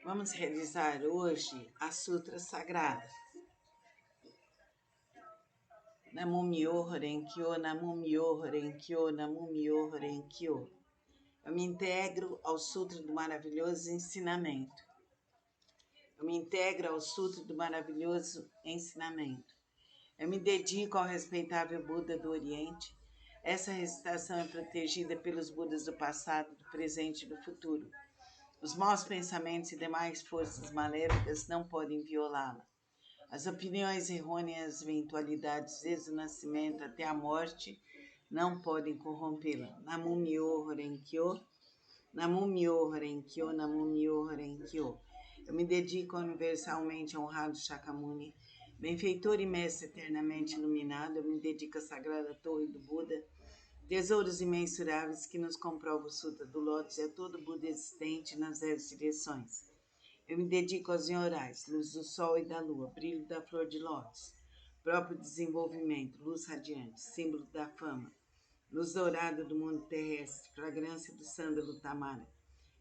Vamos realizar hoje a Sutra Sagrada. Namo-myoho Renge-kyo, Namo-myoho Renge-kyo, Namo-myoho Renge-kyo. Eu me integro ao Sutra do Maravilhoso Ensinamento. Eu me integro ao Sutra do Maravilhoso Ensinamento. Eu me dedico ao respeitável Buda do Oriente. Essa recitação é protegida pelos Budas do passado, do presente e do futuro. Os maus pensamentos e demais forças maléficas não podem violá-la. As opiniões errôneas, eventualidades desde o nascimento até a morte, não podem corrompê-la. Namo-myoho Renge-kyo, Namo-myoho Renge-kyo, Namo-myoho Renge-kyo. Eu me dedico ao universalmente honrado Shakyamuni, benfeitor e mestre eternamente iluminado. Eu me dedico à sagrada torre do Buda, tesouros imensuráveis que nos comprovam o Sutra do Lótus e a todo Buda existente nas 10 direções. Eu me dedico aos Nyorais, luz do sol e da lua, brilho da flor de lótus, próprio desenvolvimento, luz radiante, símbolo da fama, luz dourada do mundo terrestre, fragrância do sândalo tamara,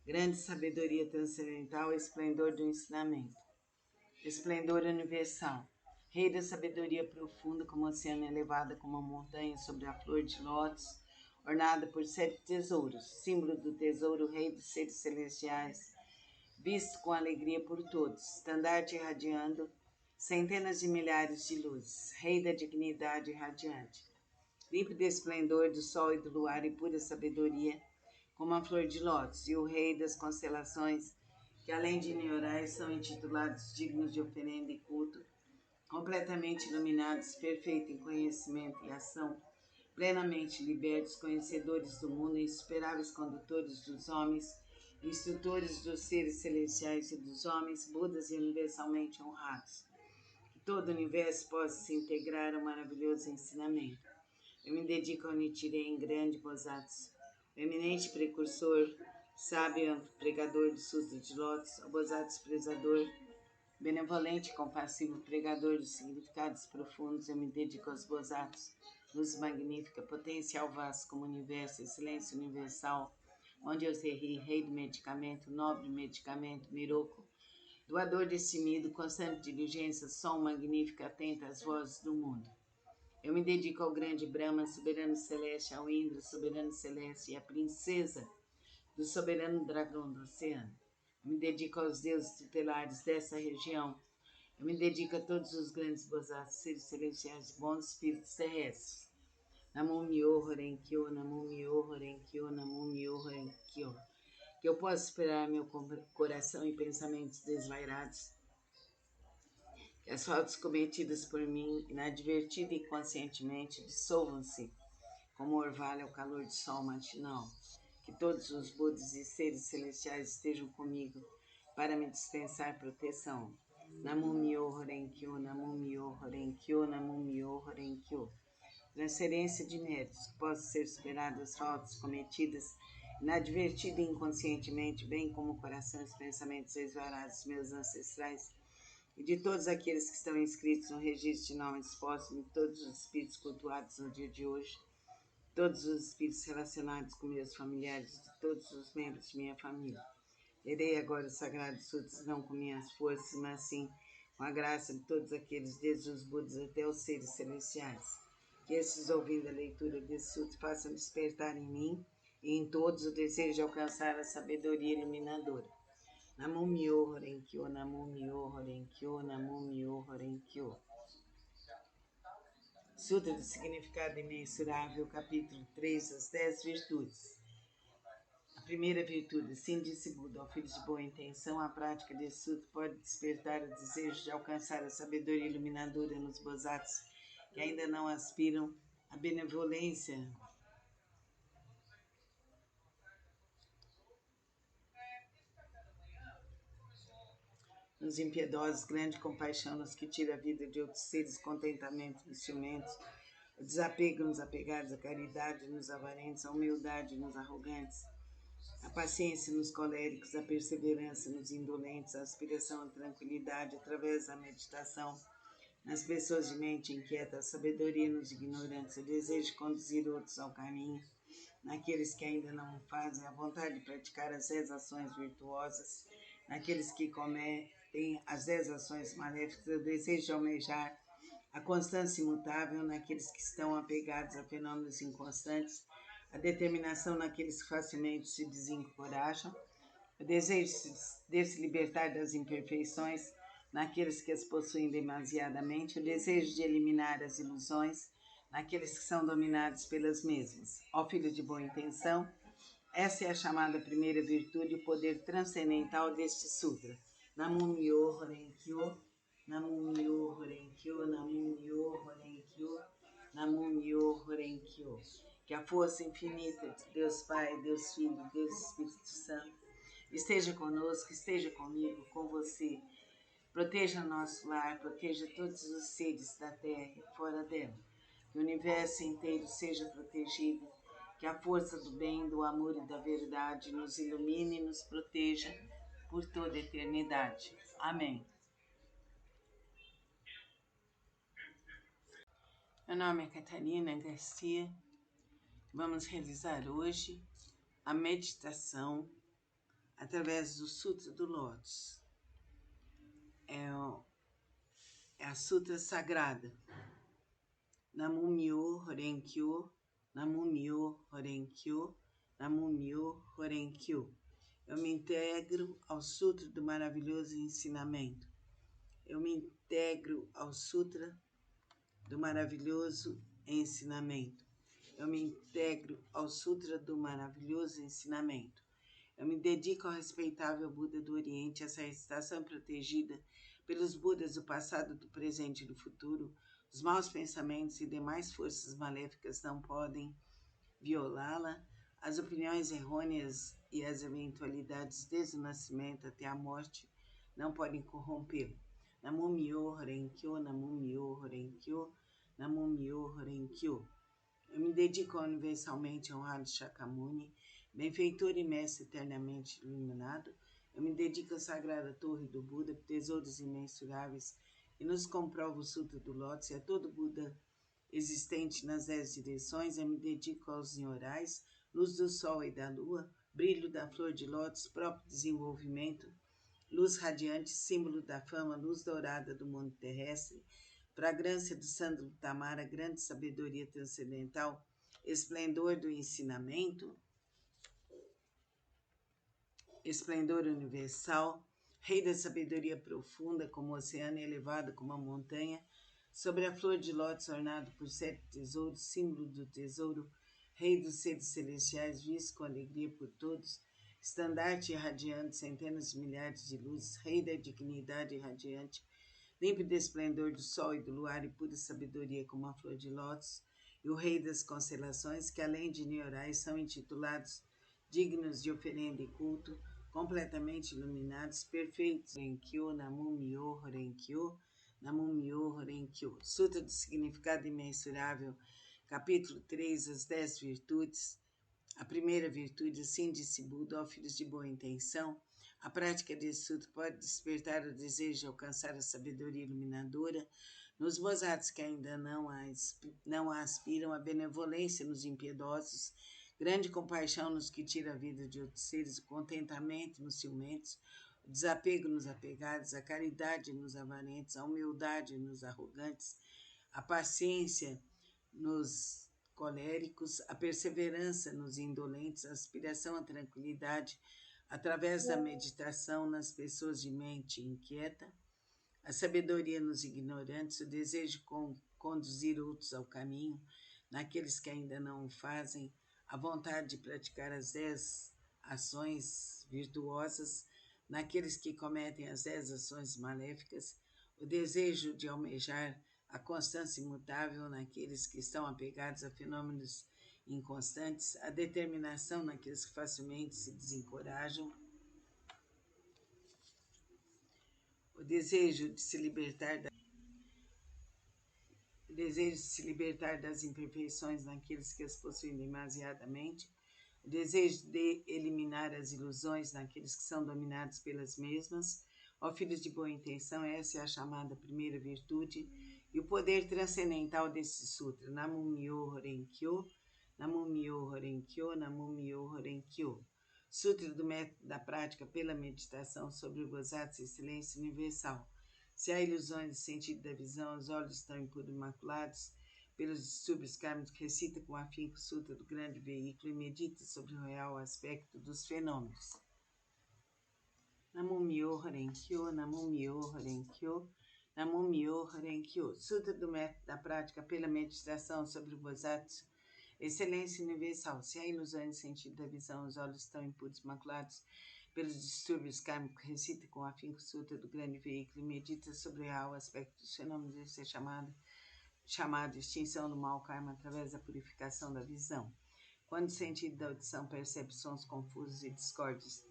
grande sabedoria transcendental e esplendor do ensinamento, esplendor universal, rei da sabedoria profunda como oceano elevada como uma montanha sobre a flor de lótus, ornada por 7 tesouros, símbolo do tesouro, rei dos seres celestiais, visto com alegria por todos, estandarte irradiando centenas de milhares de luzes, rei da dignidade radiante, límpido esplendor do sol e do luar e pura sabedoria, como a flor de lótus, e o rei das constelações, que além de Nyorais são intitulados dignos de oferenda e culto, completamente iluminados, perfeito em conhecimento e ação, plenamente libertos, conhecedores do mundo, insuperáveis condutores dos homens, instrutores dos seres celestiais e dos homens, Budas e universalmente honrados. Que todo o universo possa se integrar ao maravilhoso ensinamento. Eu me dedico ao Nichiren grande Bosatsu, o eminente precursor, sábio pregador do Sutra de Lótus, ao Bosatsu prezador, benevolente e compassivo pregador dos significados profundos. Eu me dedico aos Bosatsus, luz magnífica, potencial vasto como o universo, excelência universal, onde eu serri, rei do medicamento, nobre medicamento, Miroku, doador destemido, constante diligência, som magnífico, atento às vozes do mundo. Eu me dedico ao grande Brahma, soberano celeste, ao Indra, soberano celeste, e à princesa do soberano dragão do oceano. Eu me dedico aos deuses tutelares dessa região. Eu me dedico a todos os grandes Bosatsus, seres celestiais, bons espíritos terrestres. Namo-myoho Renge-kyo, Namo-myoho Renge-kyo, Namo-myoho Renge-kyo. Que eu possa esperar meu coração e pensamentos desvairados, que as faltas cometidas por mim, inadvertida e conscientemente, dissolvam-se como orvalho ao calor do sol matinal. Que todos os Budas e seres celestiais estejam comigo para me dispensar proteção. Namo-myoho Renge-kyo, Namo-myoho Renge-kyo, Namo-myoho Renge-kyo. Transferência de méritos, que possam ser superadas as faltas cometidas inadvertida e inconscientemente, bem como o coração e os pensamentos desvarados dos meus ancestrais e de todos aqueles que estão inscritos no registro de nomes póstumos, de todos os espíritos cultuados no dia de hoje, todos os espíritos relacionados com meus familiares, de todos os membros de minha família. Lerei agora os sagrados sutras, não com minhas forças, mas sim com a graça de todos aqueles, desde os Budas até os seres celestiais. Que esses, ouvindo a leitura desse sutra, façam despertar em mim e em todos o desejo de alcançar a sabedoria iluminadora. Namo-myoho Renge-kyo, Namo-myoho Renge-kyo, Namo-myoho Renge-kyo. Sutra do Significado Imensurável, capítulo 3, as 10 virtudes. A primeira virtude, sim, disse Buda, ao filho de boa intenção, a prática desse sutra pode despertar o desejo de alcançar a sabedoria iluminadora nos Bosatsus que ainda não aspiram à benevolência nos impiedosos, grande compaixão nos que tira a vida de outros seres, contentamento nos ciumentos, o desapego nos apegados, a caridade nos avarentos, a humildade nos arrogantes, a paciência nos coléricos, a perseverança nos indolentes, a aspiração à tranquilidade através da meditação nas pessoas de mente inquieta, a sabedoria nos ignorantes, o desejo de conduzir outros ao caminho, naqueles que ainda não o fazem, a vontade de praticar as 10 ações virtuosas naqueles que cometem as 10 ações maléficas, o desejo de almejar a constância imutável naqueles que estão apegados a fenômenos inconstantes, a determinação naqueles que facilmente se desencorajam, o desejo de se libertar das imperfeições naqueles que as possuem demasiadamente, o desejo de eliminar as ilusões naqueles que são dominados pelas mesmas. Ó filho de boa intenção, essa é a chamada primeira virtude, o poder transcendental deste sutra. Namu-myoho Renge-kyo, Namu-myoho Renge-kyo, Namu-myoho Renge-kyo, Namu-myoho Renge-kyo. Que a força infinita de Deus Pai, Deus Filho, Deus Espírito Santo esteja conosco, esteja comigo, com você. Proteja nosso lar, proteja todos os seres da Terra e fora dela. Que o universo inteiro seja protegido. Que a força do bem, do amor e da verdade nos ilumine e nos proteja por toda a eternidade. Amém. Meu nome é Catarina Garcia. Vamos realizar hoje a meditação através do Sutra do Lótus. É a Sutra Sagrada. Namu-myoho Renge-kyo, Namu-myoho Renge-kyo, Namu-myoho Renge-kyo. Eu me integro ao Sutra do maravilhoso ensinamento. Eu me integro ao Sutra do maravilhoso ensinamento. Eu me integro ao Sutra do maravilhoso ensinamento. Eu me dedico ao respeitável Buda do Oriente, essa recitação protegida pelos Budas do passado, do presente e do futuro. Os maus pensamentos e demais forças maléficas não podem violá-la. As opiniões errôneas e as eventualidades desde o nascimento até a morte não podem corrompê-lo. Namu-myoho Renge-kyo, Namu-myoho Renge-kyo, Namu-myoho Renge-kyo. Eu me dedico ao universalmente honrado Shakyamuni, benfeitor e mestre eternamente iluminado. Eu me dedico à sagrada torre do Buda, tesouros imensuráveis, e nos comprova o Sutra do Lótus e a todo Buda existente nas 10 direções. Eu me dedico aos nhorais, luz do sol e da lua, brilho da flor de lótus, próprio desenvolvimento, luz radiante, símbolo da fama, luz dourada do mundo terrestre, fragrância do sândalo tamara, grande sabedoria transcendental, esplendor do ensinamento, esplendor universal, rei da sabedoria profunda, como o oceano, elevado como a montanha, sobre a flor de lótus ornado por 7 tesouros, símbolo do tesouro, rei dos seres celestiais, visto com alegria por todos, estandarte irradiante, centenas de milhares de luzes, rei da dignidade irradiante, límpido esplendor do sol e do luar e pura sabedoria como a flor de lótus, e o rei das constelações, que além de niorais são intitulados dignos de oferenda e culto, completamente iluminados, perfeitos. Renge-kyo, Namu-myoho Renge-kyo, Namu-myoho Renge-kyo. Sutra do Significado Imensurável, capítulo 3, as 10 virtudes. A primeira virtude, assim disse Buda, ó filhos de boa intenção, a prática desse sutra pode despertar o desejo de alcançar a sabedoria iluminadora nos bozados que ainda não a aspiram, a benevolência nos impiedosos, grande compaixão nos que tira a vida de outros seres, o contentamento nos ciumentos, o desapego nos apegados, a caridade nos avarentos, a humildade nos arrogantes, a paciência nos coléricos, a perseverança nos indolentes, a aspiração à tranquilidade através da meditação nas pessoas de mente inquieta, a sabedoria nos ignorantes, o desejo de conduzir outros ao caminho, naqueles que ainda não o fazem, a vontade de praticar as 10 ações virtuosas, naqueles que cometem as 10 ações maléficas, o desejo de almejar a constância imutável naqueles que estão apegados a fenômenos inconstantes, a determinação naqueles que facilmente se desencorajam, o desejo de se libertar das imperfeições naqueles que as possuem demasiadamente, o desejo de eliminar as ilusões naqueles que são dominados pelas mesmas. Ó filhos de boa intenção, essa é a chamada primeira virtude e o poder transcendental desse sutra. Namu-myoho Renge-kyo, Namu-myoho Renge-kyo, Namu-myoho Renge-kyo. Sutra do método da prática pela meditação sobre o Bodhisattva e silêncio universal. Se há ilusões de sentido da visão, os olhos estão impuros e maculados pelos distúrbios kármicos, recita com afinco o Sutra do grande veículo e medita sobre o real aspecto dos fenômenos. Namo Myoho Renge Kyo, Namo Myoho Renge Kyo, Namo Myoho Renge Kyo. Sutra do método da prática pela meditação sobre o Bodhisattva, excelência universal. Se há ilusões de sentido da visão, os olhos estão impuros e maculados pelos distúrbios kármicos, recita com afinco o Sutra do grande veículo e medita sobre o real aspecto dos fenômenos. Isso é chamado extinção do mau karma através da purificação da visão. Quando o sentido da audição percebe sons confusos e discordes,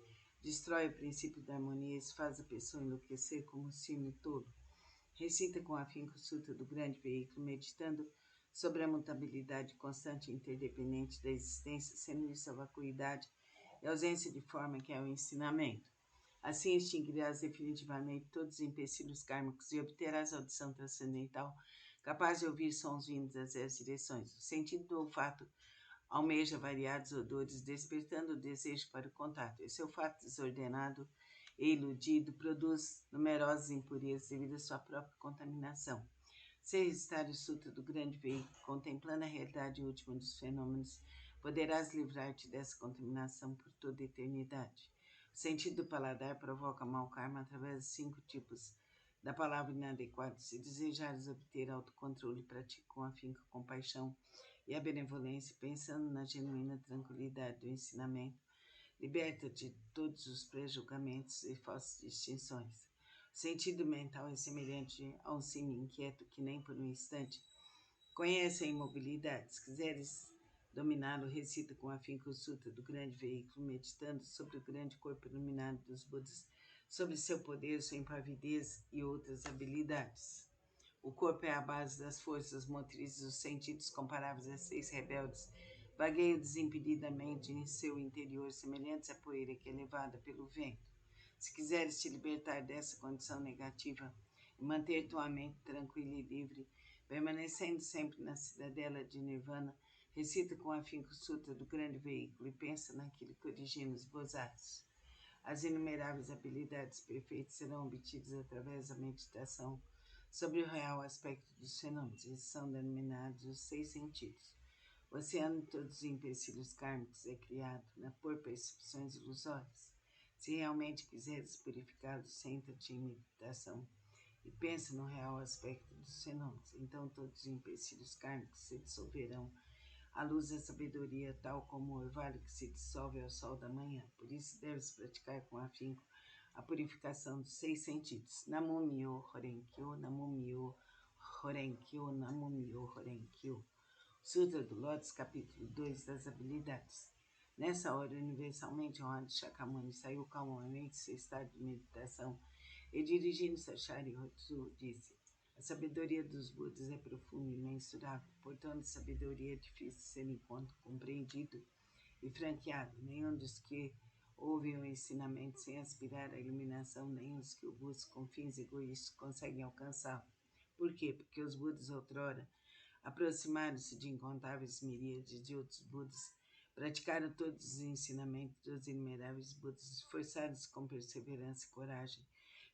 destrói o princípio da harmonia e isso faz a pessoa enlouquecer como um cimo tolo. Recita com afinco o Sutra do grande veículo, meditando sobre a mutabilidade constante e interdependente da existência, sendo isso a vacuidade e a ausência de forma que é o ensinamento. Assim extinguirás definitivamente todos os empecilhos kármicos e obterás a audição transcendental, capaz de ouvir sons vindos das 10 direções. O sentido do olfato almeja variados odores, despertando o desejo para o contato. Esse olfato desordenado e iludido produz numerosas impurezas devido à sua própria contaminação. Se recitar o Sutra do grande veículo, contemplando a realidade última dos fenômenos, poderás livrar-te dessa contaminação por toda a eternidade. O sentido do paladar provoca mau karma através dos 5 tipos da palavra inadequada. Se desejares obter autocontrole, pratique com afinco a compaixão e a benevolência, pensando na genuína tranquilidade do ensinamento. Liberta-te de todos os pré-julgamentos e falsas distinções. O sentido mental é semelhante a um sino inquieto que nem por um instante conhece a imobilidade. Se quiseres dominá-lo, recita com afinco o Sutra do grande veículo, meditando sobre o grande corpo iluminado dos Budas, sobre seu poder, sua impavidez e outras habilidades. O corpo é a base das forças motrizes, os sentidos comparáveis a 6 rebeldes vagueiam desimpedidamente em seu interior, semelhantes à poeira que é levada pelo vento. Se quiseres te libertar dessa condição negativa e manter tua mente tranquila e livre, permanecendo sempre na cidadela de Nirvana, recita com afinco o Sutra do grande veículo e pensa naquilo que origina os Bodhisattvas. As inumeráveis habilidades perfeitas serão obtidas através da meditação sobre o real aspecto dos fenômenos. Esses são denominados os 6 sentidos. O oceano de todos os empecilhos kármicos é criado por percepções ilusórias. Se realmente quiseres purificá-los, senta-te em meditação e pensa no real aspecto dos fenômenos. Então todos os empecilhos kármicos se dissolverão à luz da sabedoria, tal como o orvalho que se dissolve ao sol da manhã. Por isso deves praticar com afinco a purificação dos 6 sentidos. Namo Myoho Renge Kyo, Namo Myoho Renge Kyo, Namo Myoho Renge Kyo. Sutra do Lótus, capítulo 2 das habilidades. Nessa hora, universalmente honrado Shakyamuni saiu calmamente de seu estado de meditação e, dirigindo-se a Sharihatsu, disse: a sabedoria dos Budas é profunda e imensurável, portanto, sabedoria é difícil de ser compreendido e franqueado. Nenhum dos que ouvem o ensinamento sem aspirar à iluminação, nem os que o buscam com fins egoístas conseguem alcançá-lo. Por quê? Porque os Budas outrora aproximaram-se de incontáveis miríades de outros Budas, praticaram todos os ensinamentos dos inumeráveis Budas, esforçaram-se com perseverança e coragem,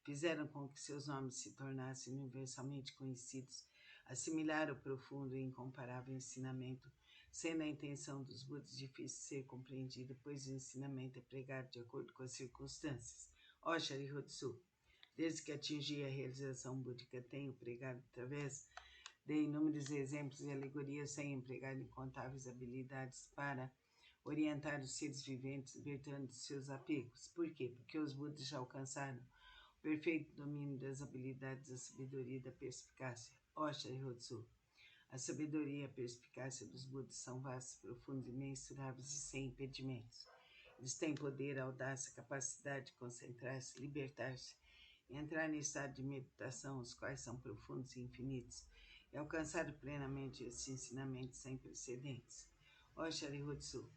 fizeram com que seus nomes se tornassem universalmente conhecidos, assimilaram o profundo e incomparável ensinamento, sendo a intenção dos Budas difícil de ser compreendida, pois o ensinamento é pregado de acordo com as circunstâncias. Ó Sharihatsu, desde que atingi a realização búdica, tenho pregado através de inúmeros exemplos e alegorias, sem empregar incontáveis habilidades para orientar os seres viventes, libertando de seus apegos. Por quê? Porque os Budas já alcançaram o perfeito domínio das habilidades da sabedoria e da perspicácia. Ó Sharihatsu, a sabedoria e a perspicácia dos Budas são vastos, profundos, imensuráveis e sem impedimentos. Eles têm poder, audácia, capacidade de concentrar-se, libertar-se e entrar em estado de meditação, os quais são profundos e infinitos, e alcançar plenamente esse ensinamento sem precedentes. Ó Sharihatsu,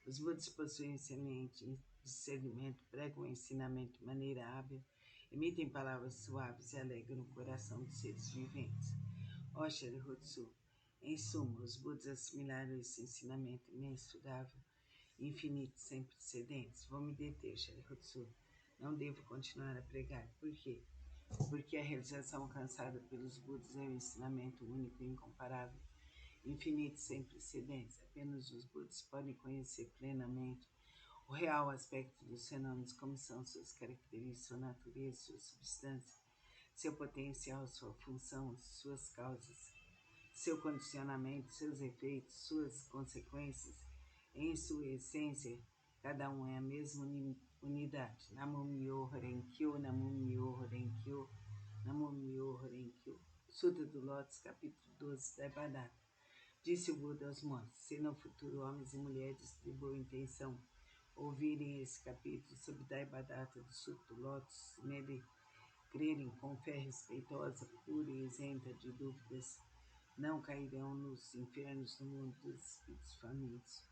os Budas possuem excelente discernimento, pregam o ensinamento de maneira hábil, emitem palavras suaves e alegram o coração dos seres viventes. Ó Sharihatsu, em suma, os Budas assimilaram esse ensinamento imensurável infinitos sem precedentes. Vou me deter, Sharihotsu. Não devo continuar a pregar. Por quê? Porque a realização alcançada pelos Budas é um ensinamento único e incomparável, infinito sem precedentes. Apenas os Budas podem conhecer plenamente o real aspecto dos fenômenos, como são suas características, sua natureza, sua substância, seu potencial, sua função, suas causas, seu condicionamento, seus efeitos, suas consequências. Em sua essência, cada um é a mesma unidade. Namo Myoho Renge-kyo, Namo Myoho Renge-kyo, Namo Myoho Renge-kyo. Sutra do Lótus, capítulo 12, Daipadata. Disse o Buda aos monges: se no futuro homens e mulheres de boa intenção ouvirem esse capítulo sobre Daipadata do Sutra do Lótus, nele crerem com fé respeitosa, pura e isenta de dúvidas, não cairão nos infernos do mundo dos espíritos famintos,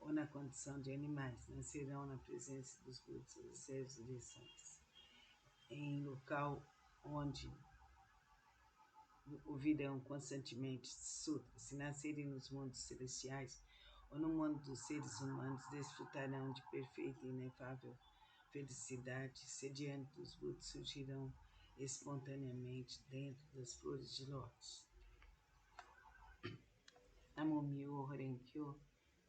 ou na condição de animais, nascerão na presença dos Budas das 10 direções, em local onde ouvirão constantemente sutras. Se nascerem nos mundos celestiais ou no mundo dos seres humanos, desfrutarão de perfeita e inefável felicidade. Sediando dos Budas, surgirão espontaneamente dentro das flores de lótus. Namo Myoho Renge-kyo,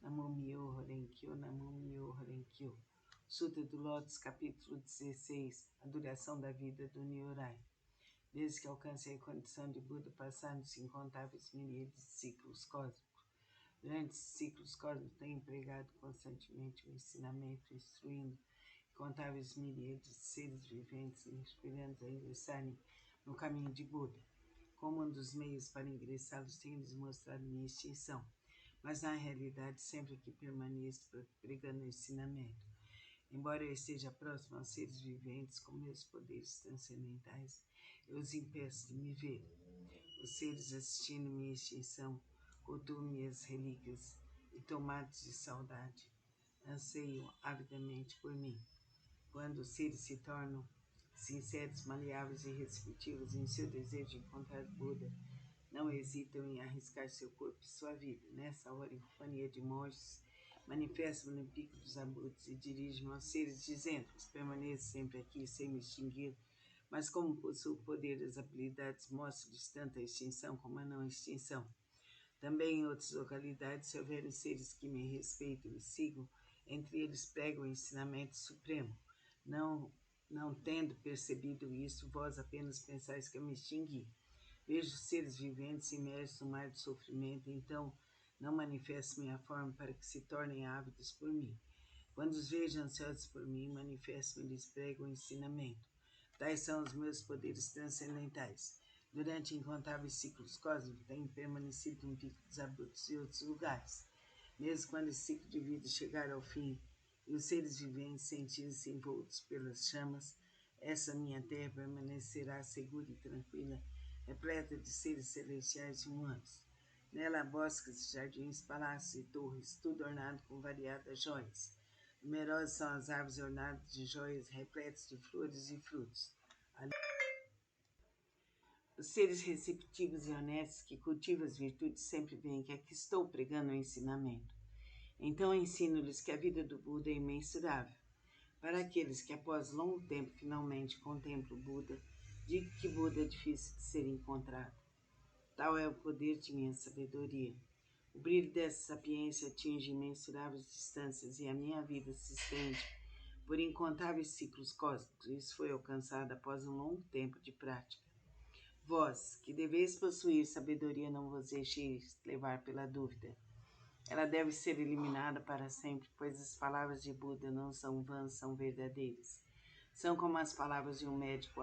Namo Myoho Renge-kyo, Namo Myoho Renge-kyo. Sutra do Lótus, capítulo 16, a duração da vida do Nyorai. Desde que alcancei a condição de Buda, passaram-se incontáveis miríades de ciclos cósmicos. Durante esses ciclos cósmicos, tenho empregado constantemente o ensinamento, instruindo incontáveis miríades de seres viventes e inspirando a ingressarem no caminho de Buda. Como um dos meios para ingressá-los, tenho-lhes mostrado minha extinção, mas na realidade sempre que permaneço pregando o ensinamento. Embora eu esteja próximo aos seres viventes com meus poderes transcendentais, eu os impeço de me ver. Os seres assistindo minha extinção cultuam minhas relíquias e, tomados de saudade, anseiam avidamente por mim. Quando os seres se tornam sinceros, maleáveis e receptivos em seu desejo de encontrar Buda, não hesitam em arriscar seu corpo e sua vida. Nessa hora, em companhia de monges, manifesto-me no pico dos abutres e dirijo-me aos seres, dizendo-lhes: permaneço sempre aqui sem me extinguir, mas como possuo o poder das habilidades, mostro-lhes tanto a extinção como a não extinção. Também em outras localidades, se houverem seres que me respeitam e sigam, entre eles prego o ensinamento supremo. Não tendo percebido isso, vós apenas pensais que eu me extingui. Vejo seres viventes imersos no mar de sofrimento, então não manifesto minha forma para que se tornem ávidos por mim. Quando os vejo ansiosos por mim, manifesto-me e lhes prego o ensinamento. Tais são os meus poderes transcendentais. Durante incontáveis ciclos cósmicos, tenho permanecido no pico dos abutres e outros lugares. Mesmo quando esse ciclo de vida chegar ao fim e os seres viventes sentirem-se envoltos pelas chamas, essa minha terra permanecerá segura e tranquila, repleta de seres celestiais e humanos. Nela há bosques, jardins, palácios e torres, tudo ornado com variadas joias. Numerosas são as árvores ornadas de joias, repletas de flores e frutos. Os seres receptivos e honestos que cultivam as virtudes sempre veem que aqui estou pregando o ensinamento. Então ensino-lhes que a vida do Buda é imensurável. Para aqueles que após longo tempo finalmente contemplam o Buda, digo que Buda é difícil de ser encontrado. Tal é o poder de minha sabedoria. O brilho dessa sapiência atinge imensuráveis distâncias e a minha vida se estende por incontáveis ciclos cósmicos. Isso foi alcançado após um longo tempo de prática. Vós, que deveis possuir sabedoria, não vos deixeis levar pela dúvida. Ela deve ser eliminada para sempre, pois as palavras de Buda não são vãs, são verdadeiras. São como as palavras de um médico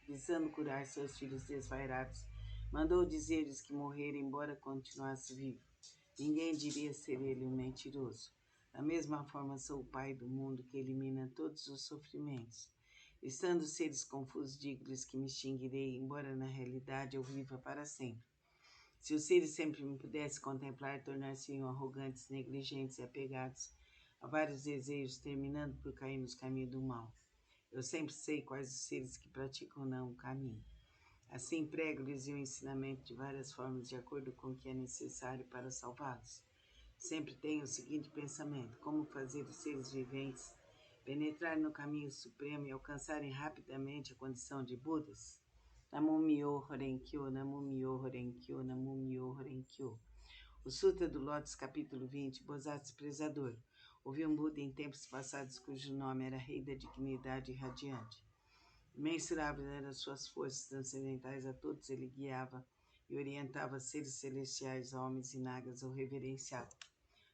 visando curar seus filhos desvairados. Mandou dizer-lhes que morrer, embora continuasse vivo. Ninguém diria ser ele um mentiroso. Da mesma forma, sou o Pai do mundo que elimina todos os sofrimentos. Estando seres confusos, digo-lhes que me extinguirei, embora na realidade eu viva para sempre. Se os seres sempre me pudessem contemplar, tornar-se-iam arrogantes, negligentes e apegados a vários desejos, terminando por cair nos caminhos do mal. Eu sempre sei quais os seres que praticam não o caminho. Assim, prego-lhes o ensinamento de várias formas, de acordo com o que é necessário para salvá-los. sempre tenha o seguinte pensamento: como fazer os seres viventes penetrar no caminho supremo e alcançarem rapidamente a condição de Budas? Namum-myoho Renge-kyo, Namum-myoho Renge-kyo, Namum-myoho Renge-kyo. O Sutra do Lótus, capítulo 20, Bodhisattva Prezador. Houve um Buda em tempos passados cujo nome era Rei da Dignidade Radiante. Imensuráveis eram suas forças transcendentais, a todos ele guiava e orientava seres celestiais, homens e nagas o reverenciavam.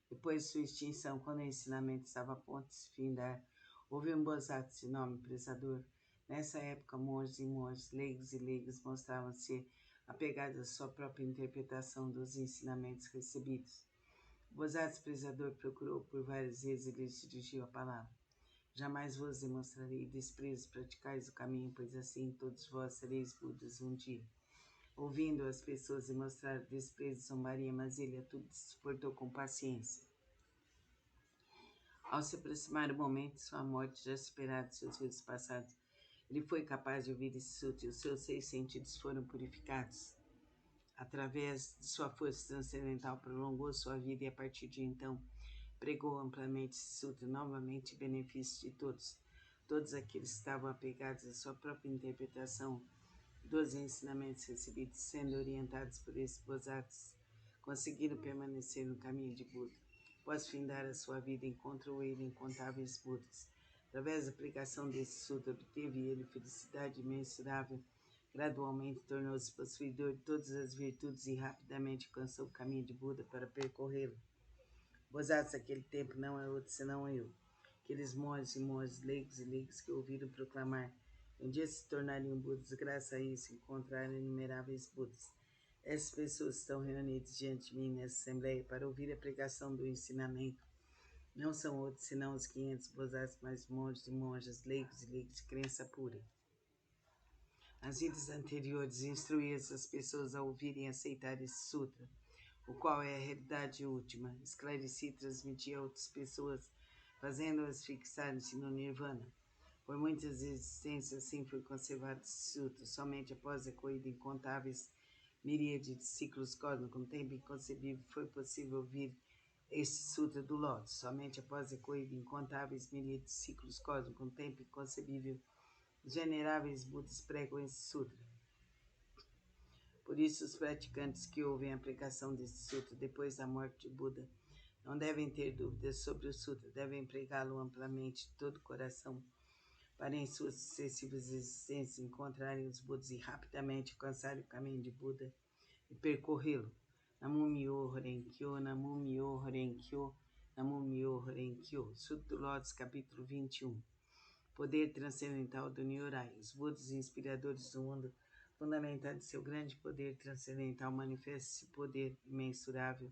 Depois de sua extinção, quando o ensinamento estava a ponto de se findar, houve um Bodhisattva de nome Prezador. Nessa época, monges e monges, leigos e leigas mostravam-se apegados à sua própria interpretação dos ensinamentos recebidos. O Bodhisattva Prezador procurou por várias vezes e lhes dirigiu a palavra. Jamais vos demonstrarei desprezo, praticais o caminho, pois assim todos vós sereis Budas um dia. Ouvindo as pessoas demonstrar desprezo e zombaria, mas ele a tudo suportou com paciência. Ao se aproximar o momento de sua morte, já superado seus erros passados, ele foi capaz de ouvir esse sutra e os seus 6 sentidos foram purificados. Através de sua força transcendental, prolongou sua vida e a partir de então, pregou amplamente esse sutra, novamente em benefício de todos. Todos aqueles que estavam apegados à sua própria interpretação dos ensinamentos recebidos, sendo orientados por esses Bodhisattvas, conseguiram permanecer no caminho de Buda. Após findar a sua vida, encontrou ele incontáveis Budas. Através da aplicação desse sutra, obteve ele felicidade imensurável. Gradualmente tornou-se possuidor de todas as virtudes e rapidamente alcançou o caminho de Buda para percorrê-lo. Bodhisattvas daquele tempo não é outro senão eu. Aqueles monges e monges, leigos e leigas que ouviram proclamar um dia se tornariam Budas, graças a isso encontraram inumeráveis Budas. Essas pessoas estão reunidas diante de mim nessa assembleia para ouvir a pregação do ensinamento. Não são outros senão os 500 Bodhisattvas, mais monges e monjas, leigos e leigas de crença pura. Nas vidas anteriores, instruí essas pessoas a ouvirem e aceitar esse sutra, o qual é a realidade última. Esclareci e transmiti a outras pessoas, fazendo-as fixarem-se no Nirvana. Por muitas existências, assim foi conservado esse sutra. Somente após a corrida incontáveis miríades de ciclos cósmicos, um tempo inconcebível, foi possível ouvir esse sutra do Lótus. Somente após a corrida incontáveis miríades de ciclos cósmicos, um tempo inconcebível, os veneráveis Budas pregam esse sutra. Por isso, os praticantes que ouvem a pregação desse sutra depois da morte de Buda não devem ter dúvidas sobre o sutra, devem pregá-lo amplamente de todo o coração, para em suas sucessivas existências encontrarem os Budas e rapidamente alcançarem o caminho de Buda e percorrê-lo. Namum-myoho Renge-kyo, Namum-myoho Renge-kyo, Namum-myoho Renge-kyo. Sutra do Lótus, capítulo 21. Poder transcendental do Nyorai. Os Budas inspiradores do mundo, fundamentado em seu grande poder transcendental, manifesta esse poder imensurável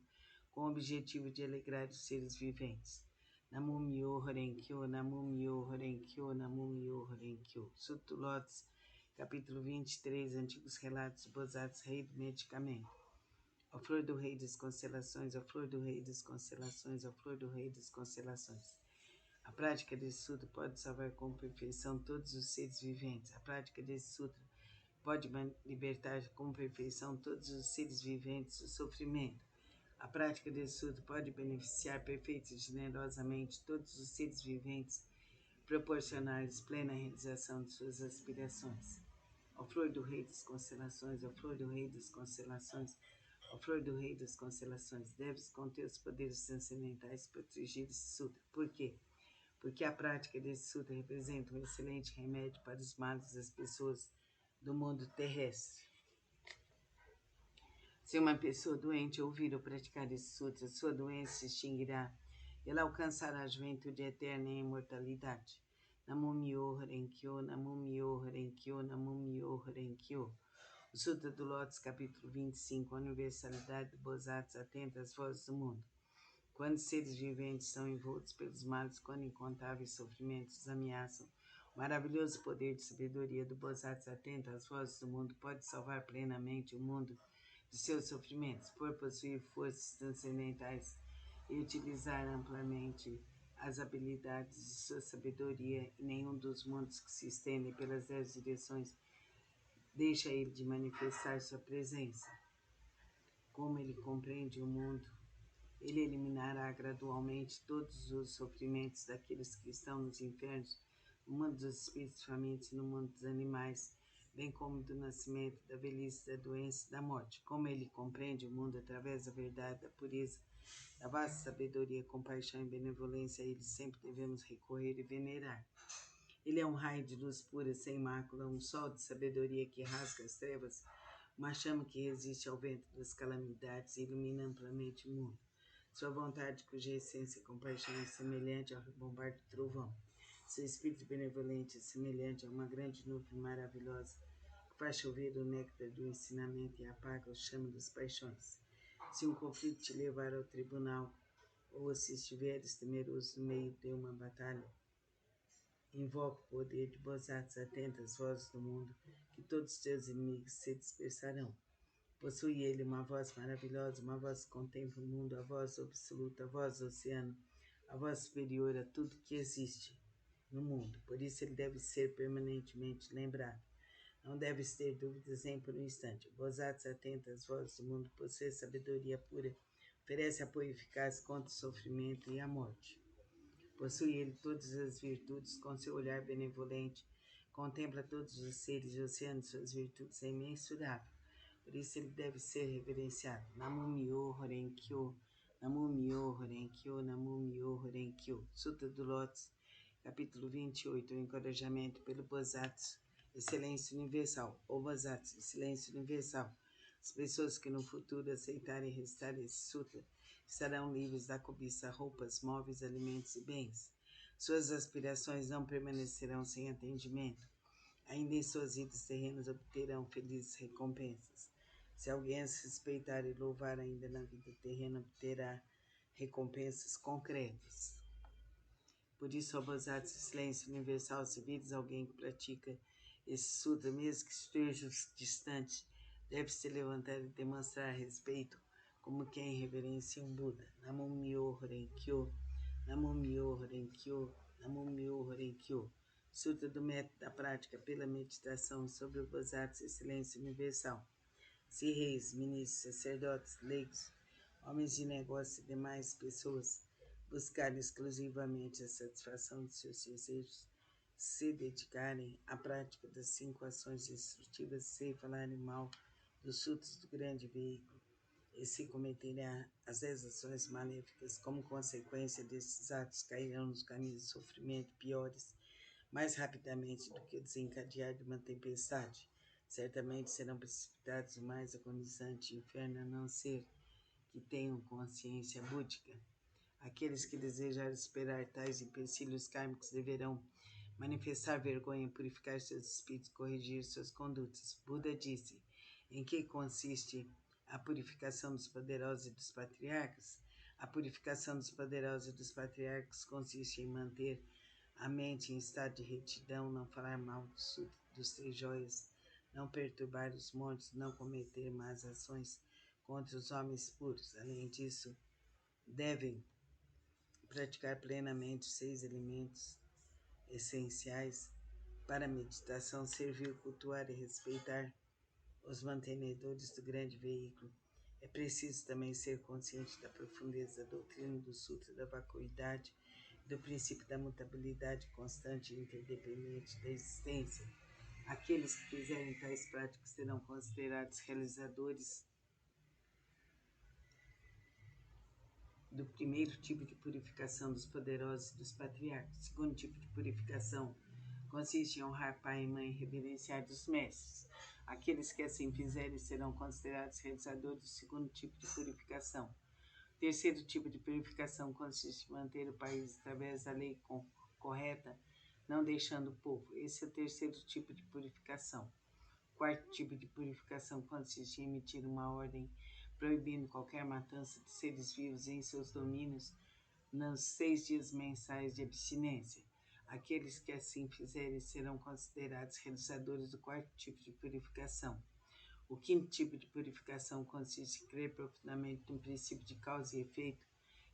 com o objetivo de alegrar os seres viventes. Namum-myoho Renge-kyo, Namum-myoho Renge-kyo, Namum-myoho Renge-kyo. Sutra do Lótus, capítulo 23, Antigos Relatos, Bodhisattvas, Rei do Medicamento. Ó flor do Rei das Constelações, ó flor do Rei das Constelações, ó flor do Rei das Constelações. A prática desse sutra pode salvar com perfeição todos os seres viventes. A prática desse sutra pode libertar com perfeição todos os seres viventes do sofrimento. A prática desse sutra pode beneficiar perfeita e generosamente todos os seres viventes, proporcionar-lhes plena realização de suas aspirações. Ó flor do Rei das Constelações, ó flor do Rei das Constelações, ó flor do Rei das Constelações, deves com teus poderes transcendentais proteger esse sutra. Por quê? Porque a prática desse sutra representa um excelente remédio para os males das pessoas do mundo terrestre. Se uma pessoa doente ouvir ou praticar esse sutra, sua doença se extinguirá e ela alcançará a juventude eterna e a imortalidade. Namum-myoho Renge-kyo, Namum-myoho Renge-kyo, Namum-myoho Renge-kyo. O Sutra do Lótus, capítulo 25, a universalidade do Bodhisattva atenta às vozes do mundo. Quando os seres viventes são envoltos pelos males, quando incontáveis sofrimentos os ameaçam, o maravilhoso poder de sabedoria do Bodhisattva atento às vozes do mundo pode salvar plenamente o mundo de seus sofrimentos, por possuir forças transcendentais e utilizar amplamente as habilidades de sua sabedoria, e nenhum dos mundos que se estendem pelas 10 direções deixa ele de manifestar sua presença. Como ele compreende o mundo Ele eliminará gradualmente todos os sofrimentos daqueles que estão nos infernos, no mundo dos espíritos famintos e no mundo dos animais, bem como do nascimento, da velhice, da doença e da morte. Como ele compreende o mundo através da verdade, da pureza, da vasta sabedoria, compaixão e benevolência, a ele sempre devemos recorrer e venerar. Ele é um raio de luz pura, sem mácula, um sol de sabedoria que rasga as trevas, uma chama que resiste ao vento das calamidades e ilumina amplamente o mundo. Sua vontade, cuja essência e compaixão é semelhante ao rebombar do trovão. Seu espírito benevolente é semelhante a uma grande nuvem maravilhosa que faz chover o néctar do ensinamento e apaga o chama das paixões. Se um conflito te levar ao tribunal, ou se estiveres temeroso no meio de uma batalha, invoca o poder de Bodhisattvas, atenta às vozes do mundo, que todos os teus inimigos se dispersarão. Possui ele uma voz maravilhosa, uma voz que contempla o mundo, a voz absoluta, a voz do oceano, a voz superior a tudo que existe no mundo. Por isso ele deve ser permanentemente lembrado. Não deves ter dúvidas nem por um instante. Bodhisattvas, atenta às vozes do mundo, possui sabedoria pura, oferece apoio eficaz contra o sofrimento e a morte. Possui ele todas as virtudes, com seu olhar benevolente, contempla todos os seres e oceanos, suas virtudes é imensurável. Por isso ele deve ser reverenciado. Namo Myoho Renkyo, Namo Myoho Renkyo, Namo Myoho Renkyo. Sutra do Lótus, capítulo 28, o encorajamento pelo Bodhisattva, excelência universal. O Bodhisattva, excelência universal. As pessoas que no futuro aceitarem e recitarem esse sutra estarão livres da cobiça, roupas, móveis, alimentos e bens. Suas aspirações não permanecerão sem atendimento. Ainda em suas vidas terrenas obterão felizes recompensas. Se alguém as respeitar e louvar ainda na vida terrena, obterá recompensas concretas. Por isso, ó Bodhisattva, silêncio universal, se vires alguém que pratica esse sutra, mesmo que esteja distante, deve se levantar e demonstrar respeito como quem reverencia um Buda. Namo Myoho Renkyo, Namo Myoho Renkyo, Namo Myoho Renkyo. Sutra do método da prática pela meditação sobre o Bodhisattva, silêncio universal. Se reis, ministros, sacerdotes, leigos, homens de negócio e demais pessoas buscarem exclusivamente a satisfação de seus desejos, se dedicarem à prática das 5 ações destrutivas sem falarem mal dos frutos do grande veículo, e se cometerem as 10 ações maléficas, como consequência desses atos cairão nos caminhos de sofrimento piores, mais rapidamente do que o desencadear de uma tempestade. Certamente serão precipitados o mais agonizante inferno, a não ser que tenham consciência búdica. Aqueles que desejarem superar tais empecilhos kármicos deverão manifestar vergonha, purificar seus espíritos, corrigir suas condutas. Buda disse: em que consiste a purificação dos poderosos e dos patriarcas? A purificação dos poderosos e dos patriarcas consiste em manter a mente em estado de retidão, não falar mal dos 3 joias, não perturbar os montes, não cometer más ações contra os homens puros. Além disso, devem praticar plenamente os 6 elementos essenciais para a meditação, servir, cultuar e respeitar os mantenedores do grande veículo. É preciso também ser consciente da profundeza da doutrina do Sutra da Vacuidade, do princípio da mutabilidade constante e interdependente da existência. Aqueles que fizerem tais práticas serão considerados realizadores do primeiro tipo de purificação dos poderosos e dos patriarcas. O segundo tipo de purificação consiste em honrar pai e mãe e reverenciar os mestres. Aqueles que assim fizerem serão considerados realizadores do segundo tipo de purificação. O terceiro tipo de purificação consiste em manter o país através da lei correta, não deixando o povo. Esse é o terceiro tipo de purificação. O quarto tipo de purificação consiste em emitir uma ordem proibindo qualquer matança de seres vivos em seus domínios nos 6 dias mensais de abstinência. Aqueles que assim fizerem serão considerados realizadores do quarto tipo de purificação. O quinto tipo de purificação consiste em crer profundamente no princípio de causa e efeito,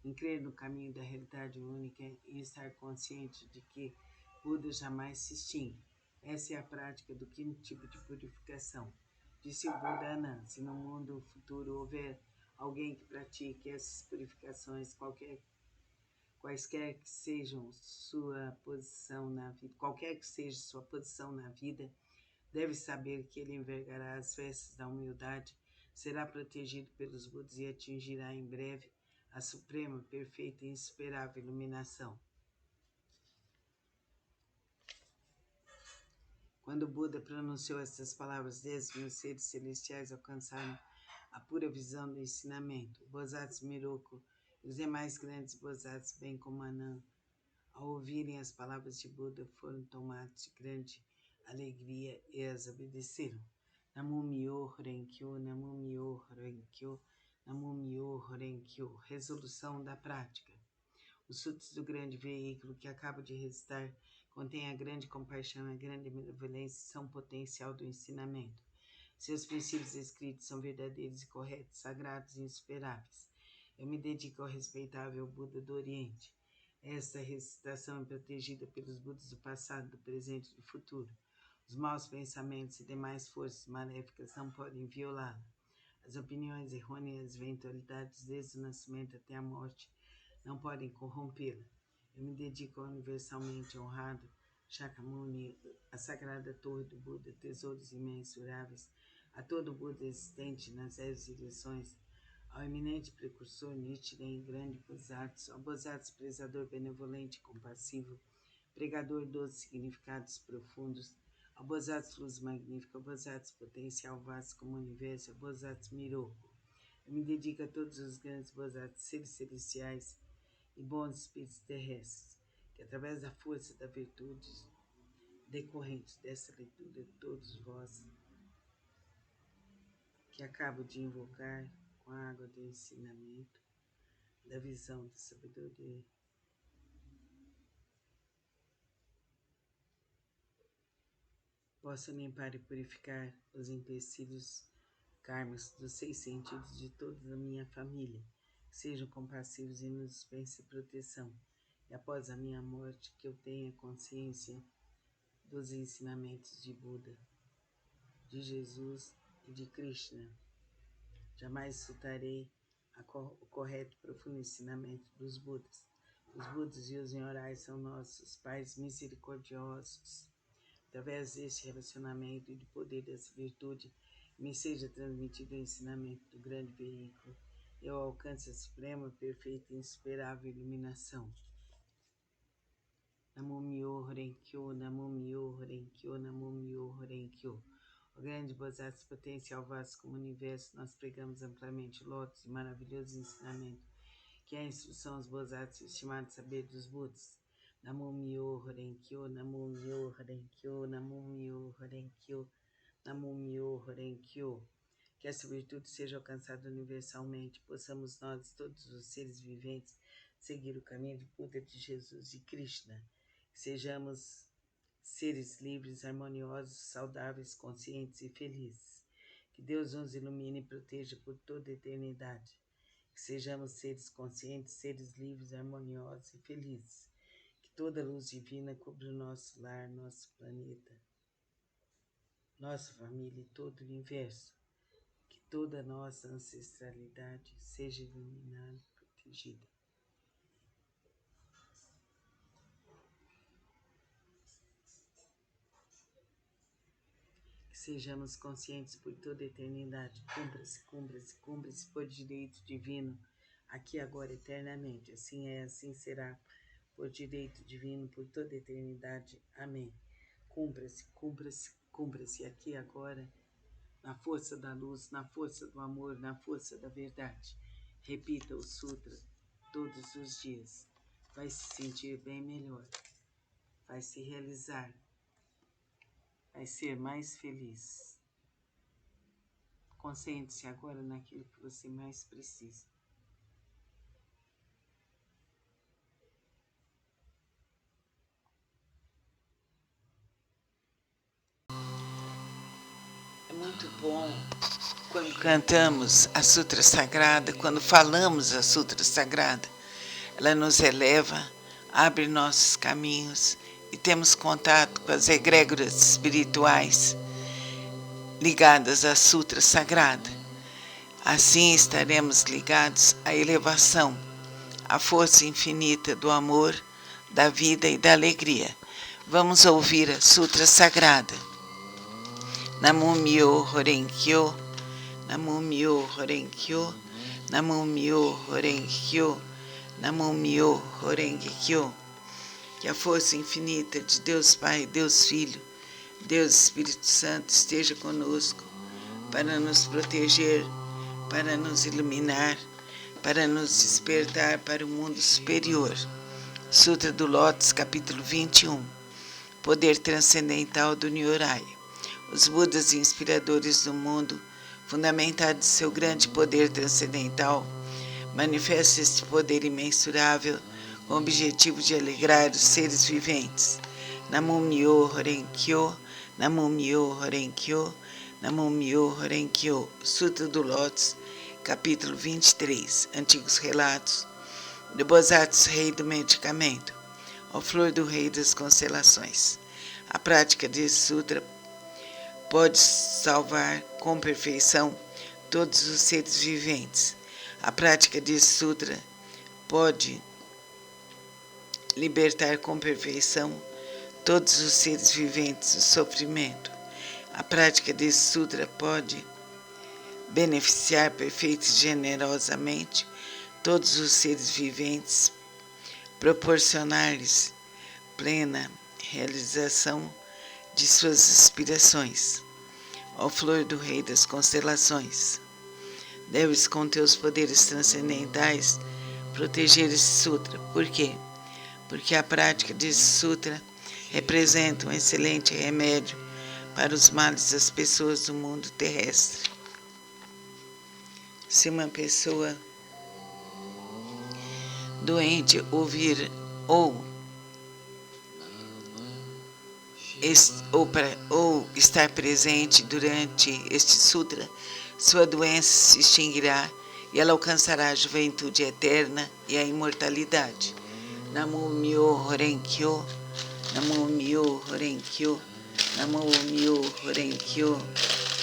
em crer no caminho da realidade única e estar consciente de que Buda jamais se extingue. Essa é a prática do quinto tipo de purificação. Disse o Buda a Anand: se no mundo futuro houver alguém que pratique essas purificações, quaisquer que sejam sua posição na vida, qualquer que seja sua posição na vida, deve saber que ele envergará as vestes da humildade, será protegido pelos Budas e atingirá em breve a suprema, perfeita e insuperável iluminação. Quando Buda pronunciou essas palavras, 10.000 seres celestiais alcançaram a pura visão do ensinamento. O Bodhisattva Miroku e os demais grandes Bodhisattvas, bem como Anand, ao ouvirem as palavras de Buda, foram tomados de grande alegria e as obedeceram. Namo Myoho Renge-kyo, Namo Myoho Renge-kyo, Namo Myoho Renge-kyo. Resolução da prática. Os sutras do grande veículo que acabo de recitar contém a grande compaixão e a grande benevolência e são potencial do ensinamento. Seus princípios escritos são verdadeiros e corretos, sagrados e insuperáveis. Eu me dedico ao respeitável Buda do Oriente. Esta recitação é protegida pelos Budas do passado, do presente e do futuro. Os maus pensamentos e demais forças maléficas não podem violá-la. As opiniões errôneas e eventualidades desde o nascimento até a morte não podem corrompê-la. Eu me dedico ao universalmente honrado Shakyamuni, a sagrada torre do Buda, tesouros imensuráveis, a todo Buda existente nas 10 direções, ao eminente precursor Nichiren, grande Bodhisattva, ao Bodhisattva prezador benevolente e compassivo, pregador dos significados profundos, ao Bodhisattva luz magnífica, ao Bodhisattva potencial vasto como o universo, ao Bodhisattva Miroku. Eu me dedico a todos os grandes Bodhisattvas, seres celestiais e bons espíritos terrestres, que através da força da virtude decorrente dessa leitura, todos vós que acabo de invocar com a água do ensinamento, da visão, da sabedoria, possam limpar e purificar os empecilhos karmas dos 6 sentidos de toda a minha família, que sejam compassivos e nos dispensem proteção. E após a minha morte, que eu tenha consciência dos ensinamentos de Buda, de Jesus e de Krishna. Jamais soltarei o correto e profundo ensinamento dos Budas. Os Budas e os Nyorais são nossos pais misericordiosos. Através deste relacionamento e do poder dessa virtude, me seja transmitido o ensinamento do grande veículo. Eu alcance a suprema, perfeita e insuperável iluminação. Namo Myoho Renge-kyo, Namo Myoho Renge-kyo, Namo Myoho Renge-kyo. O grande Bodhisattva potencial vasto como o universo, nós pregamos amplamente o lótus e maravilhoso ensinamento, que é a instrução aos Bodhisattvas, o estimado saber dos Budas. Namo Myoho Renge-kyo, Namo Myoho Renge-kyo, Namo Myoho Renge-kyo, Namo Myoho Renge-kyo. Que essa virtude seja alcançada universalmente, possamos nós, todos os seres viventes, seguir o caminho de Buda, de Jesus e Krishna. Que sejamos seres livres, harmoniosos, saudáveis, conscientes e felizes. Que Deus nos ilumine e proteja por toda a eternidade. Que sejamos seres conscientes, seres livres, harmoniosos e felizes. Que toda a luz divina cubra o nosso lar, nosso planeta, nossa família e todo o universo. Que toda a nossa ancestralidade seja iluminada e protegida. Que sejamos conscientes por toda a eternidade. Cumpra-se, cumpra-se, cumpra-se por direito divino, aqui, agora, eternamente. Assim é, assim será, por direito divino, por toda a eternidade. Amém. Cumpra-se, cumpra-se, cumpra-se, aqui, agora, na força da luz, na força do amor, na força da verdade. Repita o sutra todos os dias. Vai se sentir bem melhor. Vai se realizar. Vai ser mais feliz. Concentre-se agora naquilo que você mais precisa. É muito bom quando cantamos a Sutra Sagrada, quando falamos a Sutra Sagrada. Ela nos eleva, abre nossos caminhos e temos contato com as egrégoras espirituais ligadas à Sutra Sagrada. Assim estaremos ligados à elevação, à força infinita do amor, da vida e da alegria. Vamos ouvir a Sutra Sagrada. Namo-myo Horenkyo, Namo-myo Horenkyo, Namo-myo Horenkyo, Namo-myo Horenkyo. Que a força infinita de Deus Pai, Deus Filho, Deus Espírito Santo esteja conosco para nos proteger, para nos iluminar, para nos despertar para o mundo superior. Sutra do Lótus, capítulo 21. Poder transcendental do Nyorai. Os Budas inspiradores do mundo, fundamentados em seu grande poder transcendental, manifestam este poder imensurável com o objetivo de alegrar os seres viventes. Namo-myo Horenkyo, Namo-myo Horenkyo, Namo-myo Horenkyo. Sutra do Lótus, capítulo 23. Antigos relatos do Bosatsu Rei do Medicamento, ao flor do Rei das Constelações. A prática desse sutra pode salvar com perfeição todos os seres viventes. A prática desse sutra pode libertar com perfeição todos os seres viventes do sofrimento. A prática desse sutra pode beneficiar perfeita e generosamente todos os seres viventes, proporcionar-lhes plena realização de suas aspirações. Ó flor do Rei das Constelações, deves com teus poderes transcendentais proteger esse sutra. Por quê? Porque a prática desse sutra representa um excelente remédio para os males das pessoas do mundo terrestre. Se uma pessoa doente ouvir ou estar presente durante este sutra, sua doença se extinguirá e ela alcançará a juventude eterna e a imortalidade. Namo-myo Horenkyo, Namo-myo Horenkyo, Namo-myo Horenkyo,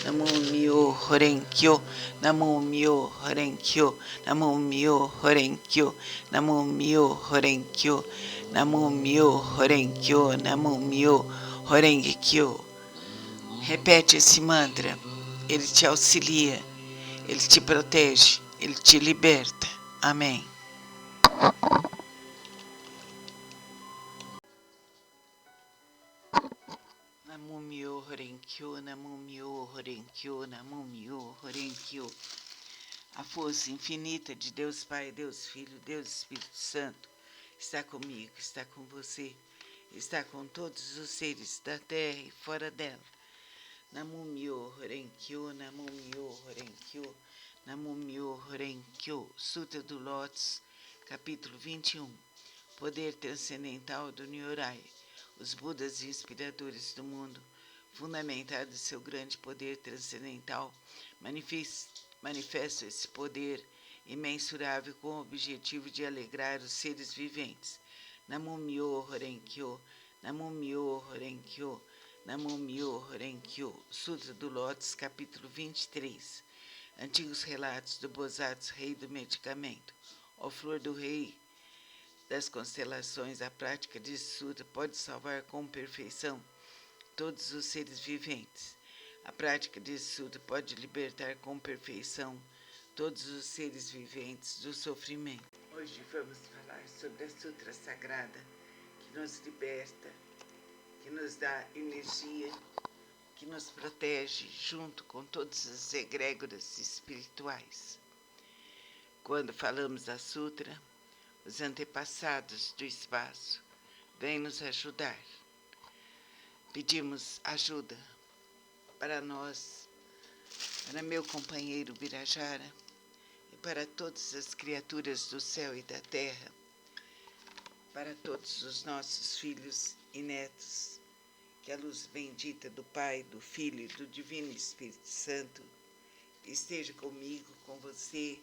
Namo-myo Horenkyo, Namo-myo Horenkyo, Namo-myo Horenkyo, Namo-myo Horenkyo, Namo-myo Horenkyo, Namo-myo Horenkyo. Repete esse mantra, ele te auxilia, ele te protege, ele te liberta. Amém. Namo-myo Horenkyo, Namo-myo Horenkyo, Namo-myo Horenkyo. A força infinita de Deus Pai, Deus Filho, Deus Espírito Santo está comigo, está com você, está com todos os seres da terra e fora dela. Namo-myo Horenkyo, Namo-myo Horenkyo, Namo-myo Horenkyo. Sutra do Lótus, capítulo 21. Poder transcendental do Nyorai. Os Budas inspiradores do mundo, fundamentados em seu grande poder transcendental, manifestam esse poder imensurável com o objetivo de alegrar os seres viventes. Namo-myo Horenkyo, Namo-myo Horenkyo, Namo-myo Horenkyo. Sutra do Lótus, capítulo 23. Antigos relatos do Bosatsu Rei do Medicamento. Ó flor do Rei das Constelações, a prática desse sutra pode salvar com perfeição todos os seres viventes. A prática desse sutra pode libertar com perfeição todos os seres viventes do sofrimento. Hoje vamos falar sobre a Sutra Sagrada, que nos liberta, que nos dá energia, que nos protege junto com todas as egrégoras espirituais. Quando falamos da Sutra, os antepassados do espaço vêm nos ajudar. Pedimos ajuda para nós, para meu companheiro Birajara e para todas as criaturas do céu e da terra, para todos os nossos filhos e netos, que a luz bendita do Pai, do Filho e do Divino Espírito Santo esteja comigo, com você,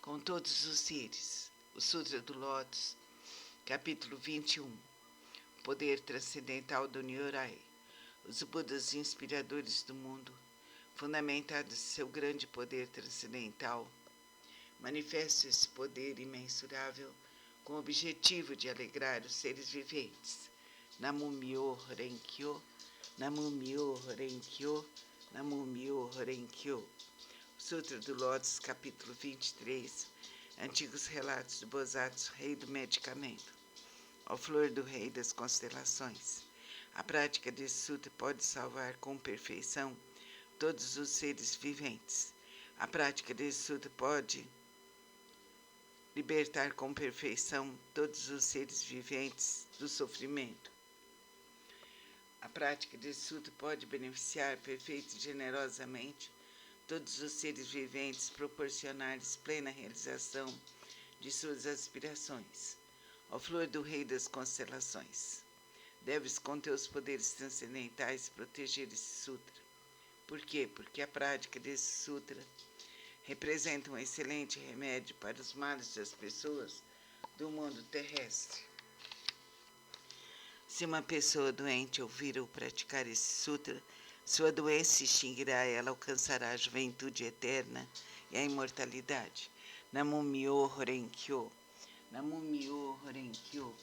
com todos os seres. O Sutra do Lótus, capítulo 21. Poder transcendental do Nyorai. Os Budas inspiradores do mundo, fundamentado em seu grande poder transcendental, manifesta esse poder imensurável com o objetivo de alegrar os seres viventes. Namumyo Renkyo, Namumyo Renkyo, Namumyo Renkyo. Sutra do Lótus, capítulo 23, Antigos Relatos do Bosatsu, Rei do Medicamento. Ó flor do Rei das Constelações, a prática desse sutra pode salvar com perfeição todos os seres viventes. A prática desse sutra pode libertar com perfeição todos os seres viventes do sofrimento. A prática desse sutra pode beneficiar perfeita e generosamente todos os seres viventes, proporcionar-lhes plena realização de suas aspirações. Ó flor do Rei das Constelações, deves com teus poderes transcendentais proteger esse sutra. Por quê? Porque a prática desse sutra representa um excelente remédio para os males das pessoas do mundo terrestre. Se uma pessoa doente ouvir ou praticar esse sutra, sua doença se extinguirá, ela alcançará a juventude eterna e a imortalidade. Namumyo Renkyo, Namumyo Renkyo,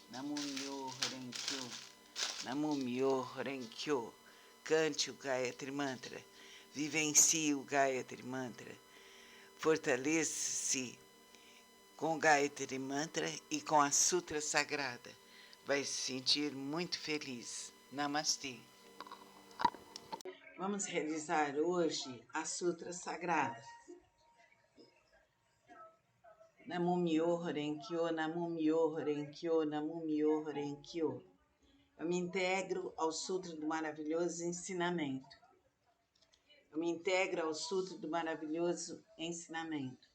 Namumyo Renkyo, Namumyo Renkyo. Cante o Gayatri Mantra, vivencie o Gayatri Mantra, fortaleça-se com o Gayatri Mantra e com a Sutra Sagrada. Vai se sentir muito feliz. Namastê. Vamos realizar hoje a Sutra Sagrada. Namumyo Renkyo, Namumyo Renkyo, Namumyo Renkyo. Eu me integro ao Sutra do Maravilhoso Ensinamento. Eu me integro ao Sutra do Maravilhoso Ensinamento.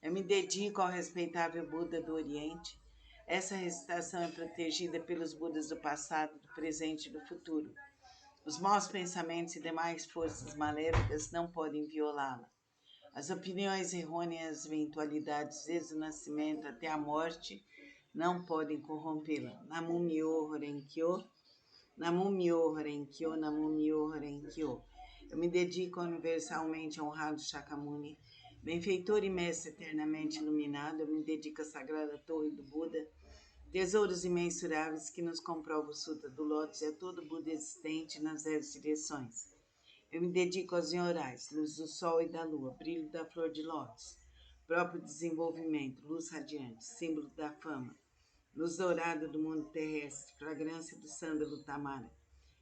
Eu me dedico ao respeitável Buda do Oriente. Essa recitação é protegida pelos Budas do passado, do presente e do futuro. Os maus pensamentos e demais forças maléficas não podem violá-la. As opiniões errôneas, eventualidades desde o nascimento até a morte, não podem corrompê-la. Namumyo Renkyo, Namumyo Renkyo, Namumyo Renkyo. Eu me dedico ao universalmente honrado Shakyamuni, benfeitor e mestre eternamente iluminado. Eu me dedico à sagrada torre do Buda, tesouros imensuráveis que nos comprovam o Sutra do Lótus e a todo Buda existente nas 10 direções. Eu me dedico aos Nyorais, luz do sol e da lua, brilho da flor de lótus, próprio desenvolvimento, luz radiante, símbolo da fama, luz dourada do mundo terrestre, fragrância do sândalo tamara,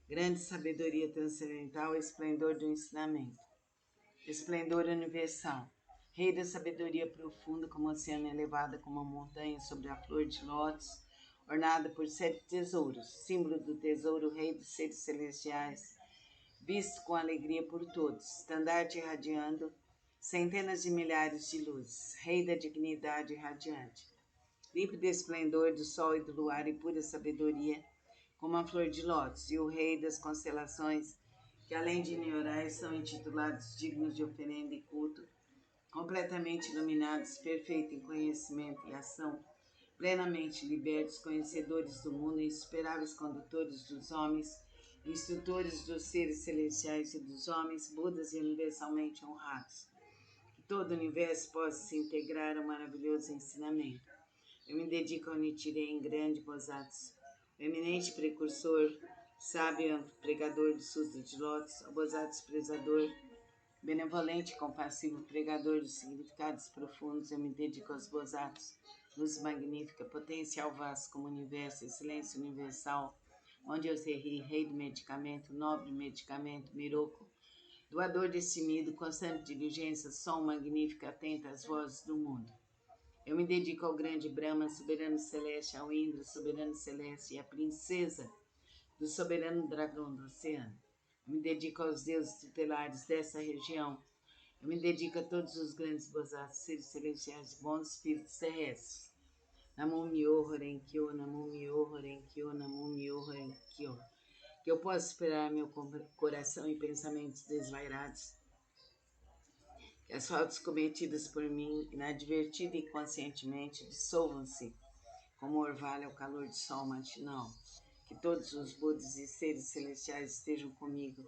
grande sabedoria transcendental, esplendor do ensinamento, esplendor universal, rei da sabedoria profunda como o oceano elevada como uma montanha sobre a flor de lótus, ornada por 7 tesouros, símbolo do tesouro, rei dos seres celestiais, visto com alegria por todos, estandarte irradiando centenas de milhares de luzes, rei da dignidade radiante, límpido esplendor do sol e do luar e pura sabedoria, como a flor de lótus, e o rei das constelações, que além de Nyorais são intitulados dignos de oferenda e culto, completamente iluminados, perfeitos em conhecimento e ação, plenamente libertos, conhecedores do mundo, insuperáveis condutores dos homens, instrutores dos seres celestiais e dos homens, Budas e universalmente honrados. Que todo o universo possa se integrar ao maravilhoso ensinamento. Eu me dedico ao Nichiren grande Bosatsu, o eminente precursor, sábio pregador do Sutra de Lótus, ao Bosatsu prezador, benevolente e compassivo pregador dos significados profundos. Eu me dedico aos Bosatsus, luz magnífica, potencial vasto como o universo, excelência universal, onde eu serri, rei do medicamento, nobre medicamento, Miroku, doador destemido, constante diligência, som magnífico, atento às vozes do mundo. Eu me dedico ao grande Brahma, soberano celeste, ao Indra, soberano celeste, e à princesa do soberano dragão do oceano. Eu me dedico aos deuses tutelares dessa região. Eu me dedico a todos os grandes Bosatsus, seres celestiais e bons espíritos terrestres. Namumyo Renkyo, Namumyo Renkyo, Namumyo Renkyo. Que eu possa esperar meu coração e pensamentos desvairados, que as faltas cometidas por mim, inadvertida e conscientemente, dissolvam-se como orvalho ao calor do sol matinal. Que todos os Budas e seres celestiais estejam comigo,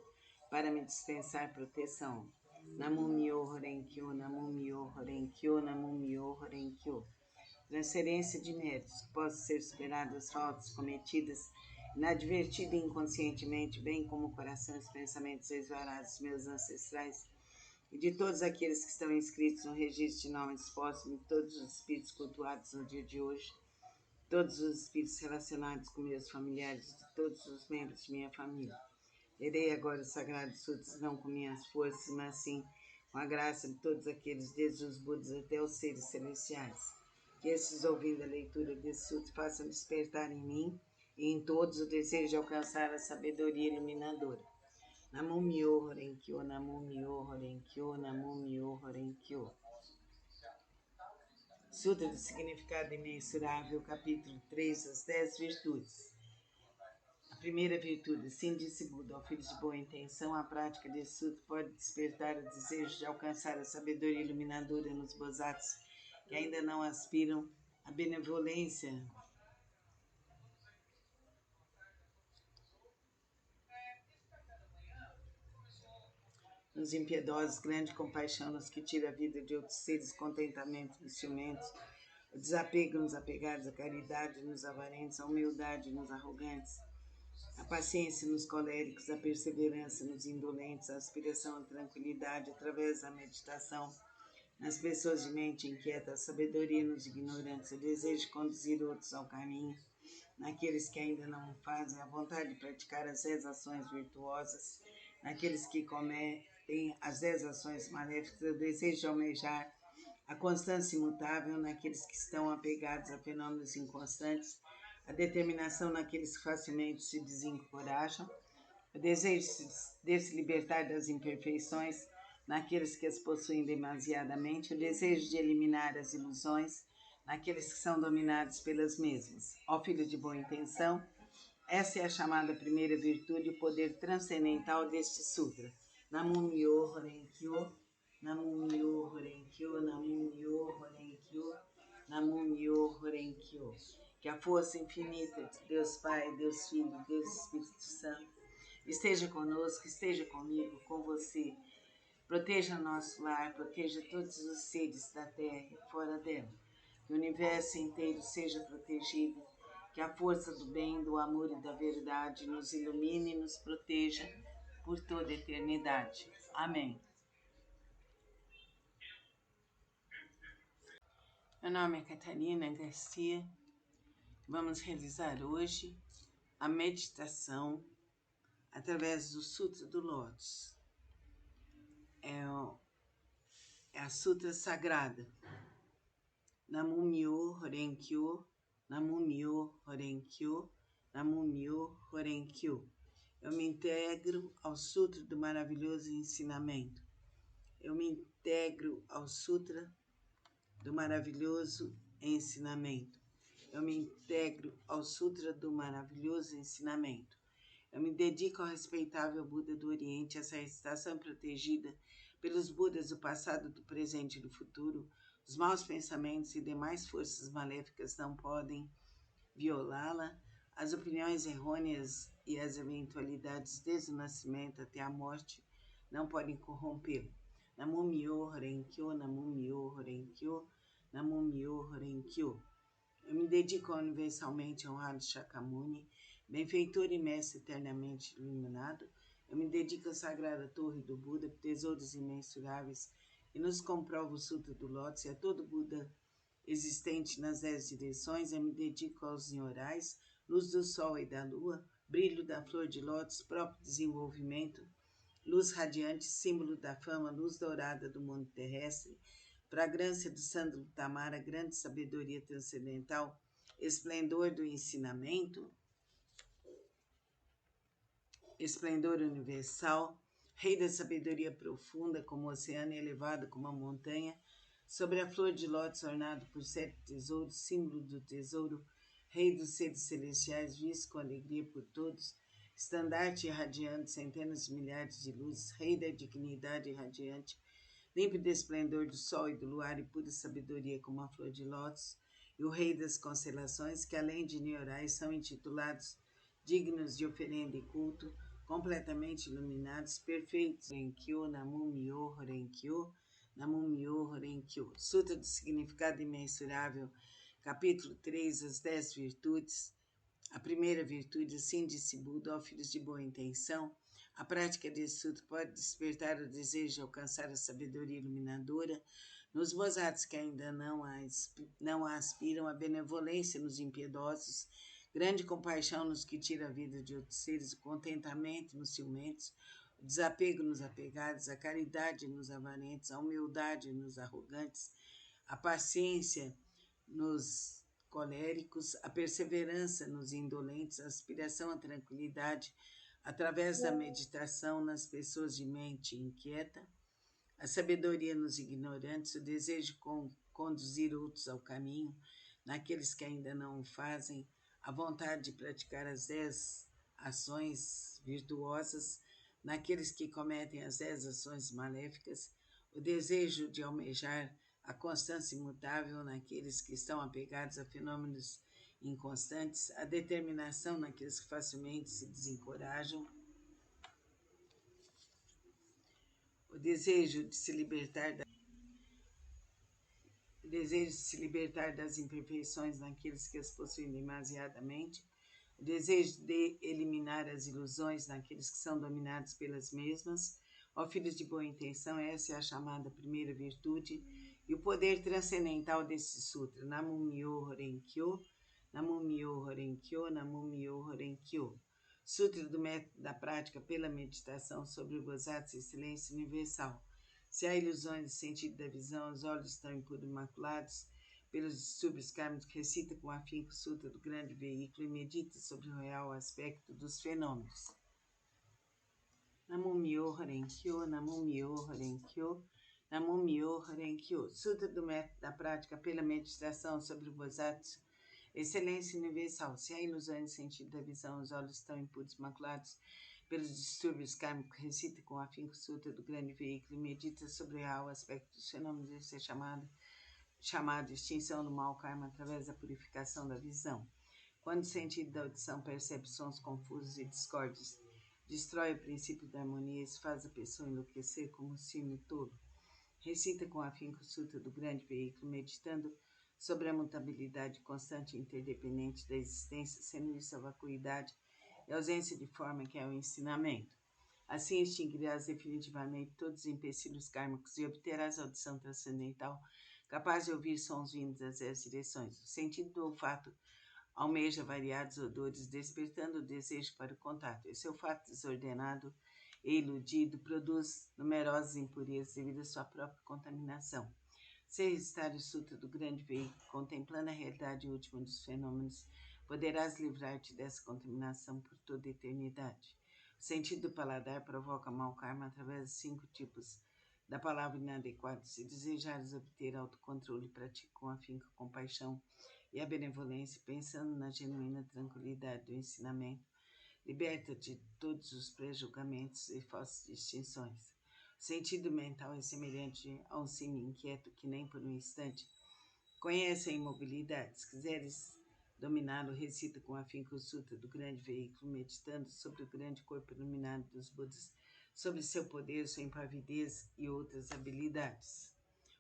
para me dispensar proteção. Namumyo Horenkyo, Namumyo Horenkyo, Namumyo Horenkyo. Transferência de méritos que possam ser superadas faltas cometidas inadvertida e inconscientemente, bem como o coração e os pensamentos resvalados dos meus ancestrais e de todos aqueles que estão inscritos no registro de nomes póstumos, de todos os espíritos cultuados no dia de hoje, todos os espíritos relacionados com meus familiares, de todos os membros de minha família. Lerei agora os sagrados sutras, não com minhas forças, mas sim com a graça de todos aqueles, desde os Budas até os seres celestiais. Que esses, ouvindo a leitura desse sutra, façam despertar em mim e em todos o desejo de alcançar a sabedoria iluminadora. Namumyo Horenkyo, Namumyo Horenkyo, Namumyo Horenkyo. Sutra do Significado Imensurável, capítulo 3, as 10 virtudes. A primeira virtude, assim disse Buda, ao filho de boa intenção, a prática desse sutra pode despertar o desejo de alcançar a sabedoria iluminadora nos bodhisattvas que ainda não aspiram à benevolência nos impiedosos, grande compaixão nos que tira a vida de outros seres, contentamento nos ciumentos, o desapego nos apegados, a caridade nos avarentos, a humildade nos arrogantes, a paciência nos coléricos, a perseverança nos indolentes, a aspiração à tranquilidade através da meditação nas pessoas de mente inquieta, a sabedoria nos ignorantes, o desejo de conduzir outros ao caminho, naqueles que ainda não o fazem, a vontade de praticar as 10 ações virtuosas, naqueles que cometem as 10 ações maléficas, o desejo de almejar a constância imutável naqueles que estão apegados a fenômenos inconstantes, a determinação naqueles que facilmente se desencorajam, o desejo de se libertar das imperfeições naqueles que as possuem demasiadamente, o desejo de eliminar as ilusões naqueles que são dominados pelas mesmas. Ó filho de boa intenção, essa é a chamada primeira virtude, o poder transcendental deste sutra. Namumyo Horenkyo, Namumyo Horenkyo, Namumyo Horenkyo, Namumyo Horenkyo. Que a força infinita de Deus Pai, Deus Filho, Deus Espírito Santo esteja conosco, esteja comigo, com você. Proteja nosso lar, proteja todos os seres da Terra e fora dela. Que o universo inteiro seja protegido. Que a força do bem, do amor e da verdade nos ilumine e nos proteja por toda a eternidade. Amém. Meu nome é Catarina Garcia. Vamos realizar hoje a meditação através do Sutra do Lótus. É a Sutra Sagrada. Namumyo Horenkyo, Namumyo Horenkyo, Namumyo Horenkyo. Eu me integro ao Sutra do maravilhoso ensinamento. Eu me integro ao Sutra do maravilhoso ensinamento. Eu me integro ao Sutra do maravilhoso ensinamento. Eu me dedico ao respeitável Buda do Oriente, essa recitação protegida pelos Budas do passado, do presente e do futuro. Os maus pensamentos e demais forças maléficas não podem violá-la. As opiniões errôneas e as eventualidades desde o nascimento até a morte não podem corrompê-lo. Namumyo Horenkyo, Namumyo Horenkyo, Namumyo Horenkyo. Eu me dedico ao universalmente honrado Shakyamuni, benfeitor e mestre eternamente iluminado. Eu me dedico à sagrada torre do Buda, tesouros imensuráveis, e nos comprovo o Sutra do Lótus e a todo Buda existente nas 10 direções. Eu me dedico aos nhorais, luz do sol e da lua, brilho da flor de lótus, próprio desenvolvimento, luz radiante, símbolo da fama, luz dourada do mundo terrestre, fragrância do sândalo tamara, grande sabedoria transcendental, esplendor do ensinamento, esplendor universal, rei da sabedoria profunda, como o oceano, elevado como a montanha, sobre a flor de lótus ornado por 7 tesouros, símbolo do tesouro, rei dos seres celestiais, visto com alegria por todos, estandarte irradiante, centenas de milhares de luzes, rei da dignidade irradiante, límpido esplendor do sol e do luar e pura sabedoria como a flor de lótus, e o rei das constelações, que além de niorais são intitulados dignos de oferenda e culto, completamente iluminados, perfeitos. Horenkyo, Namum-myo, Horenkyo, Namum-myo, Horenkyo. Sutra do Significado Imensurável, capítulo 3, as 10 virtudes. A primeira virtude, assim disse Buda, ó filhos de boa intenção, a prática desse sutra pode despertar o desejo de alcançar a sabedoria iluminadora nos bozatos que ainda não a aspiram, a benevolência nos impiedosos, grande compaixão nos que tira a vida de outros seres, o contentamento nos ciumentos, o desapego nos apegados, a caridade nos avarentos, a humildade nos arrogantes, a paciência nos coléricos, a perseverança nos indolentes, a aspiração à tranquilidade através da meditação nas pessoas de mente inquieta, a sabedoria nos ignorantes, o desejo de conduzir outros ao caminho, naqueles que ainda não o fazem, a vontade de praticar as 10 ações virtuosas, naqueles que cometem as 10 ações maléficas, o desejo de almejar a constância imutável naqueles que estão apegados a fenômenos inconstantes, a determinação naqueles que facilmente se desencorajam, o desejo de se libertar das imperfeições naqueles que as possuem demasiadamente, o desejo de eliminar as ilusões naqueles que são dominados pelas mesmas. Ó filhos de boa intenção, essa é a chamada primeira virtude e o poder transcendental desse sutra. Namum-myo Horenkyo, Namum-myo Horenkyo, Namum-myo Horenkyo. Sutra do método da prática pela meditação sobre o gozado e silêncio universal. Se há ilusões do sentido da visão, os olhos estão impuros imaculados pelos distúrbios kármicos, recita com afinco o sutra do grande veículo e medita sobre o real aspecto dos fenômenos. Namum-myo Horenkyo, Namum-myo Horenkyo, Namum-myo Horenkyo. Sutra do método da prática pela meditação sobre o Bodhisattva, excelência universal. Se há ilusões no sentido da visão, os olhos estão impuros maculados pelos distúrbios kármicos, recita com afinco o sutra do grande veículo e medita sobre o real aspecto dos fenômenos. Isso é chamado extinção do mau karma através da purificação da visão. Quando o sentido da audição percebe sons confusos e discordes, destrói o princípio da harmonia e se faz a pessoa enlouquecer como um sino tolo. Recita com afinco o sutra do grande veículo, meditando sobre a mutabilidade constante e interdependente da existência, sendo isso a vacuidade e a ausência de forma que é o ensinamento. Assim extinguirás definitivamente todos os empecilhos kármicos e obterás a audição transcendental, capaz de ouvir sons vindos das 10 direções. O sentido do olfato almeja variados odores, despertando o desejo para o contato. Esse olfato desordenado e iludido produz numerosas impurezas devido à sua própria contaminação. Se recitar o Sutra do Grande Veículo, contemplando a realidade última dos fenômenos, poderás livrar-te dessa contaminação por toda a eternidade. O sentido do paladar provoca mau karma através dos 5 tipos da palavra inadequada. Se desejares obter autocontrole, pratique com afinco a compaixão e a benevolência, pensando na genuína tranquilidade do ensinamento. Liberta-te de todos os pré-julgamentos e falsas distinções. O sentido mental é semelhante a um sino inquieto que nem por um instante conhece a imobilidade. Se quiseres dominá-lo, recita com afinco o sutra do grande veículo, meditando sobre o grande corpo iluminado dos Budas, sobre seu poder, sua impavidez e outras habilidades.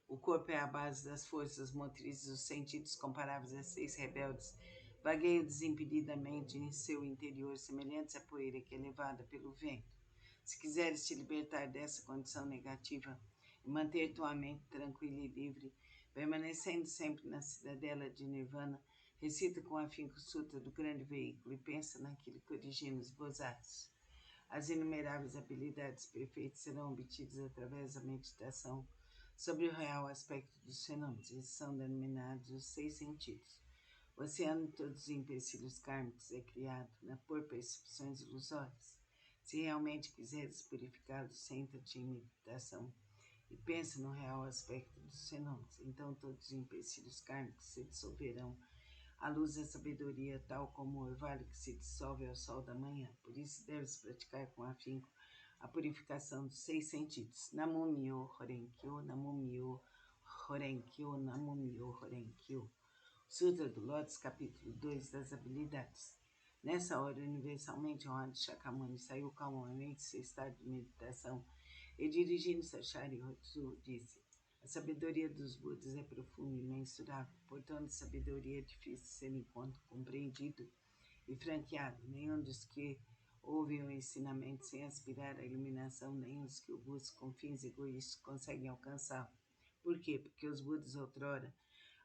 O corpo é a base das forças motrizes, os sentidos comparáveis a 6 rebeldes vagueiam desimpedidamente em seu interior, semelhantes à poeira que é levada pelo vento. Se quiseres te libertar dessa condição negativa e manter tua mente tranquila e livre, permanecendo sempre na cidadela de Nirvana, recita com afinco o sutra do grande veículo e pensa naquilo que origina os bozatos. As inumeráveis habilidades perfeitas serão obtidas através da meditação sobre o real aspecto dos fenômenos. Esses são denominados os 6 sentidos. O oceano de todos os empecilhos kármicos é criado por percepções ilusórias. Se realmente quiseres purificá-los, senta-te em meditação e pensa no real aspecto dos fenômenos. Então todos os empecilhos kármicos se dissolverão à luz da sabedoria, tal como o orvalho que se dissolve ao sol da manhã. Por isso deves praticar com afinco a purificação dos 6 sentidos. Namum-myo Horenkyo, Namum-myo Horenkyo, Namum-myo Horenkyo. Sutra do Lótus, capítulo 2 das habilidades. Nessa hora, universalmente honrado Shakyamuni saiu calmamente de seu estado de meditação e, dirigindo-se a Sharihatsu, disse: a sabedoria dos Budas é profunda e imensurável, portanto, sabedoria é difícil de ser compreendido e franqueado. Nenhum dos que ouvem o ensinamento sem aspirar à iluminação, nem os que o buscam com fins egoístas conseguem alcançá-lo. Por quê? Porque os Budas outrora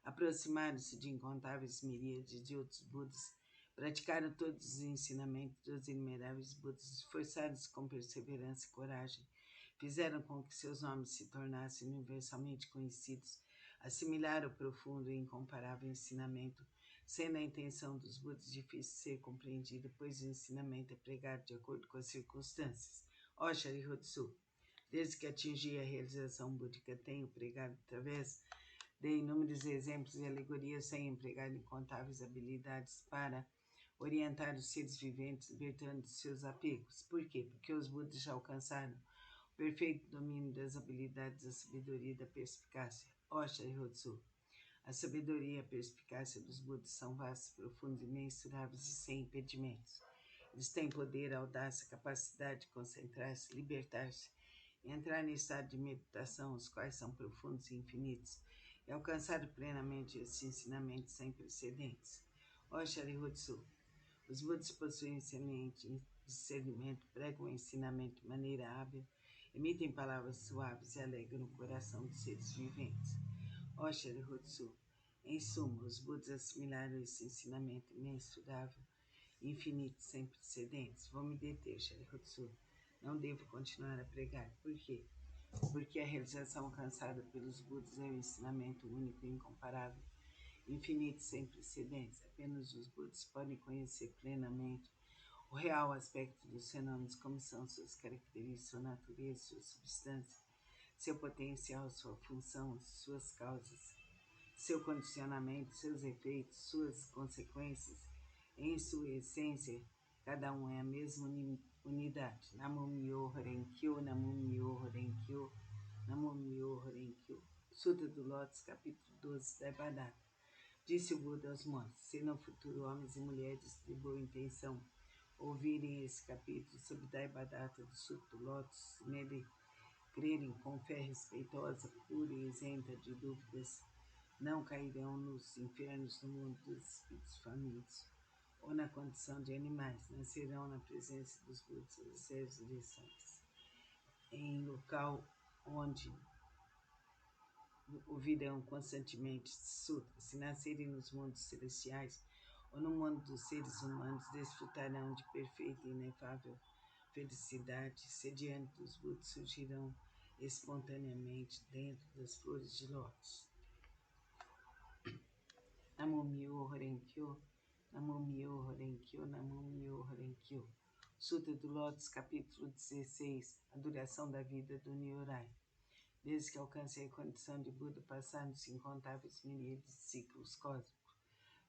aproximaram-se de incontáveis miríades de outros Budas, praticaram todos os ensinamentos dos inumeráveis Budas, esforçaram-se com perseverança e coragem, fizeram com que seus nomes se tornassem universalmente conhecidos, assimilaram o profundo e incomparável ensinamento, sendo a intenção dos Budas difícil de ser compreendida, pois o ensinamento é pregado de acordo com as circunstâncias. Ó Sharihatsu, desde que atingi a realização búdica, tenho pregado através de inúmeros exemplos e alegorias, sem empregar incontáveis habilidades para orientar os seres viventes, libertando de seus apegos. Por quê? Porque os Budas já alcançaram o perfeito domínio das habilidades da sabedoria e da perspicácia. Ó Sharihatsu, a sabedoria e a perspicácia dos Budas são vastos, profundos, imensuráveis e sem impedimentos. Eles têm poder, audácia, capacidade de concentrar-se, libertar-se e entrar em estado de meditação, os quais são profundos e infinitos, e alcançar plenamente esse ensinamento sem precedentes. Ó Sharihatsu, os Budas possuem excelente discernimento, pregam o ensinamento de maneira hábil, emitem palavras suaves e alegram o coração dos seres viventes. Ó Sharihatsu, em suma, os Budas assimilaram esse ensinamento imensurável, infinito, sem precedentes. Vou me deter, Sharihatsu. Não devo continuar a pregar. Por quê? Porque a realização alcançada pelos Budas é um ensinamento único e incomparável, infinito, sem precedentes. Apenas os Budas podem conhecer plenamente o real aspecto dos fenômenos, como são suas características, sua natureza, sua substância, seu potencial, sua função, suas causas, seu condicionamento, seus efeitos, suas consequências. Em sua essência, cada um é a mesma unidade. Namo Myoho Renge-kyo, Namo Myoho Renge-kyo, Namo Myoho Renge-kyo. Sutra do Lótus, capítulo 12, Daibadata. Disse o Buda aos monges: se no futuro homens e mulheres de boa intenção ouvirem esse capítulo sobre Daibadata do Sutra do Lótus, nele crerem com fé respeitosa, pura e isenta de dúvidas, não cairão nos infernos do mundo dos espíritos famintos, ou na condição de animais, nascerão na presença dos Budas das 10 direções, em local onde ouvirão constantemente sutras. Se nascerem nos mundos celestiais ou no mundo dos seres humanos, desfrutarão de perfeita e inefável felicidade. Sediante dos Budas surgirão espontaneamente dentro das flores de lótus. Namo Myoho Renge-kyo, Namo Myoho Renge-kyo, Namo Myoho Renge-kyo. Sutra do Lótus, capítulo 16, a duração da vida do Nyorai. Desde que alcancei a condição de Buda, passaram-se incontáveis miríades de ciclos cósmicos.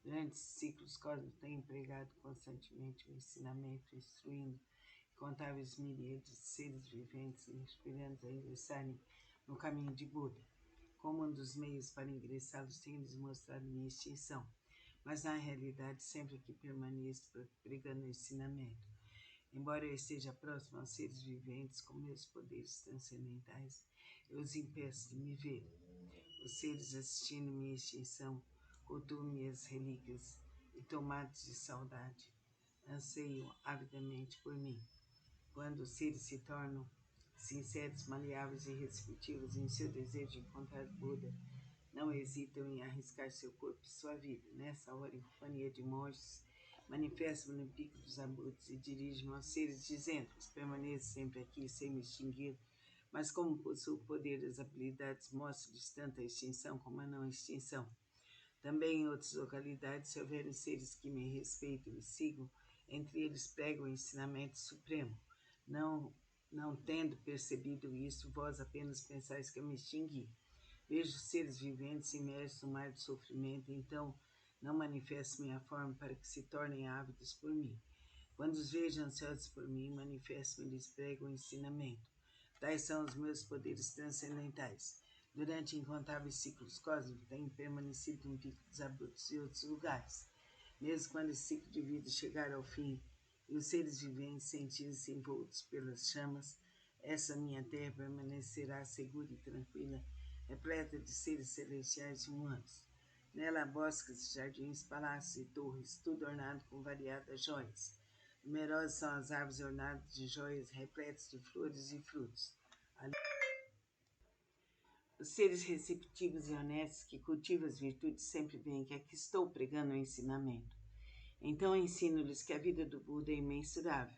Durante esses ciclos cósmicos, tenho empregado constantemente o ensinamento, instruindo incontáveis miríades de seres viventes e inspirando a ingressarem no caminho de Buda. Como um dos meios para ingressá-los, tenho-lhes mostrado minha extinção, mas na realidade sempre que permaneço pregando o ensinamento. Embora eu esteja próximo aos seres viventes com meus poderes transcendentais, eu os impeço de me ver. Os seres assistindo minha extinção cultuam minhas relíquias e, tomados de saudade, anseiam avidamente por mim. Quando os seres se tornam sinceros, maleáveis e receptivos em seu desejo de encontrar Buda, não hesitam em arriscar seu corpo e sua vida. Nessa hora, em companhia de monges, manifesto-me no pico dos abutres e dirijo-me aos seres, dizendo-lhes: permaneço sempre aqui sem me extinguir, mas como possuo o poder das habilidades, mostro-lhes tanto a extinção como a não extinção. Também em outras localidades, se houverem seres que me respeitam e sigam, entre eles prego o ensinamento supremo. Não tendo percebido isso, vós apenas pensais que eu me extingui. Vejo seres viventes imersos no mar de sofrimento, então não manifesto minha forma para que se tornem ávidos por mim. Quando os vejo ansiosos por mim, manifesto-me e lhes prego o ensinamento. Tais são os meus poderes transcendentais. Durante incontáveis ciclos cósmicos, tenho permanecido no pico dos abutres e outros lugares. Mesmo quando esse ciclo de vida chegar ao fim e os seres viventes sentirem-se envoltos pelas chamas, essa minha terra permanecerá segura e tranquila, repleta de seres celestiais e humanos. Nela há bosques, jardins, palácios e torres, tudo ornado com variadas joias. Numerosas são as árvores ornadas de joias, repletas de flores e frutos. Os seres receptivos e honestos que cultivam as virtudes sempre veem que aqui estou pregando o ensinamento. Então ensino-lhes que a vida do Buda é imensurável.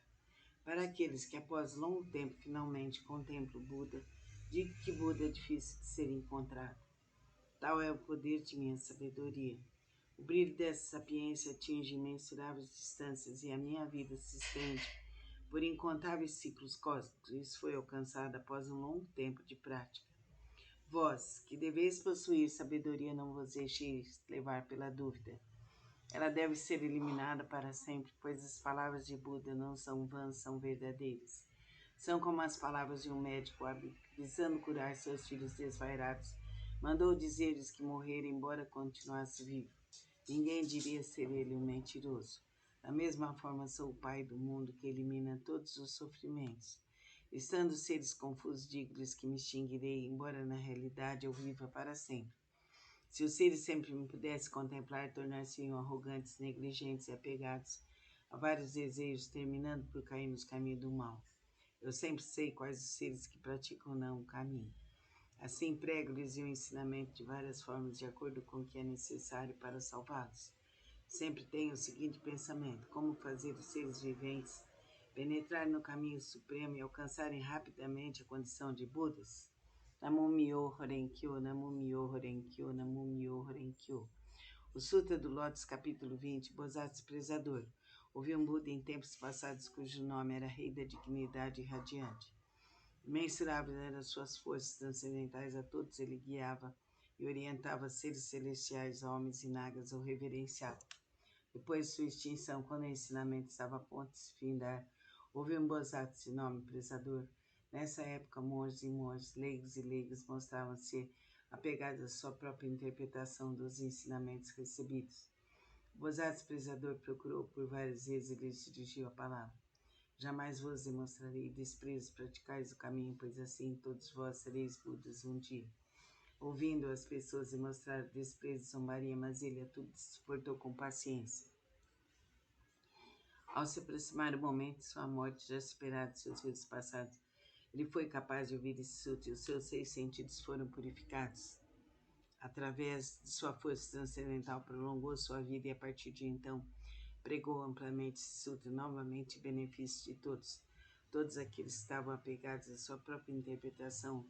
Para aqueles que após longo tempo finalmente contemplam o Buda, digo que Buda é difícil de ser encontrado. Tal é o poder de minha sabedoria. O brilho dessa sapiência atinge imensuráveis distâncias e a minha vida se estende por incontáveis ciclos cósmicos. Isso foi alcançado após um longo tempo de prática. Vós, que deveis possuir sabedoria, não vos deixeis levar pela dúvida. Ela deve ser eliminada para sempre, pois as palavras de Buda não são vãs, são verdadeiras. São como as palavras de um médico visando curar seus filhos desvairados. Mandou dizer-lhes que morreram, embora continuasse vivo. Ninguém diria ser ele um mentiroso. Da mesma forma, sou o Pai do mundo que elimina todos os sofrimentos. Estando seres confusos, digo-lhes que me extinguirei, embora na realidade eu viva para sempre. Se os seres sempre me pudessem contemplar, tornar-se-iam arrogantes, negligentes e apegados a vários desejos, terminando por cair nos caminhos do mal. Eu sempre sei quais os seres que praticam ou não o caminho. Assim, prego-lhes o ensinamento de várias formas, de acordo com o que é necessário para salvá-los. Sempre tenho o seguinte pensamento: como fazer os seres viventes penetrar no caminho supremo e alcançarem rapidamente a condição de Budas? Namum-myoho Renge-kyo, Namum-myoho Renge-kyo, Namum-myoho Renge-kyo. O Sutra do Lótus, capítulo 20, Bodhisattva Desprezador. Houve um Buda em tempos passados cujo nome era Rei da Dignidade Radiante. Imensuráveis eram suas forças transcendentais, a todos ele guiava e orientava seres celestiais, homens e nagas o reverenciavam. Depois de sua extinção, quando o ensinamento estava a ponto de se findar, houve um Bodhisattva de nome prezador. Nessa época, monges e monges, leigos e leigas mostravam-se apegados à sua própria interpretação dos ensinamentos recebidos. O Bodhisattva prezador procurou por várias vezes e lhes dirigiu a palavra. Jamais vos demonstrarei desprezo, praticais o caminho, pois assim todos vós sereis Budas um dia. Ouvindo as pessoas demonstrar desprezo e zombaria, mas ele a tudo suportou com paciência. Ao se aproximar o momento de sua morte, já superado seus vidas passados, ele foi capaz de ouvir esse sutra e os seus 6 sentidos foram purificados. Através de sua força transcendental, prolongou sua vida e, a partir de então, pregou amplamente esse sutra, novamente em benefício de todos. Todos aqueles que estavam apegados à sua própria interpretação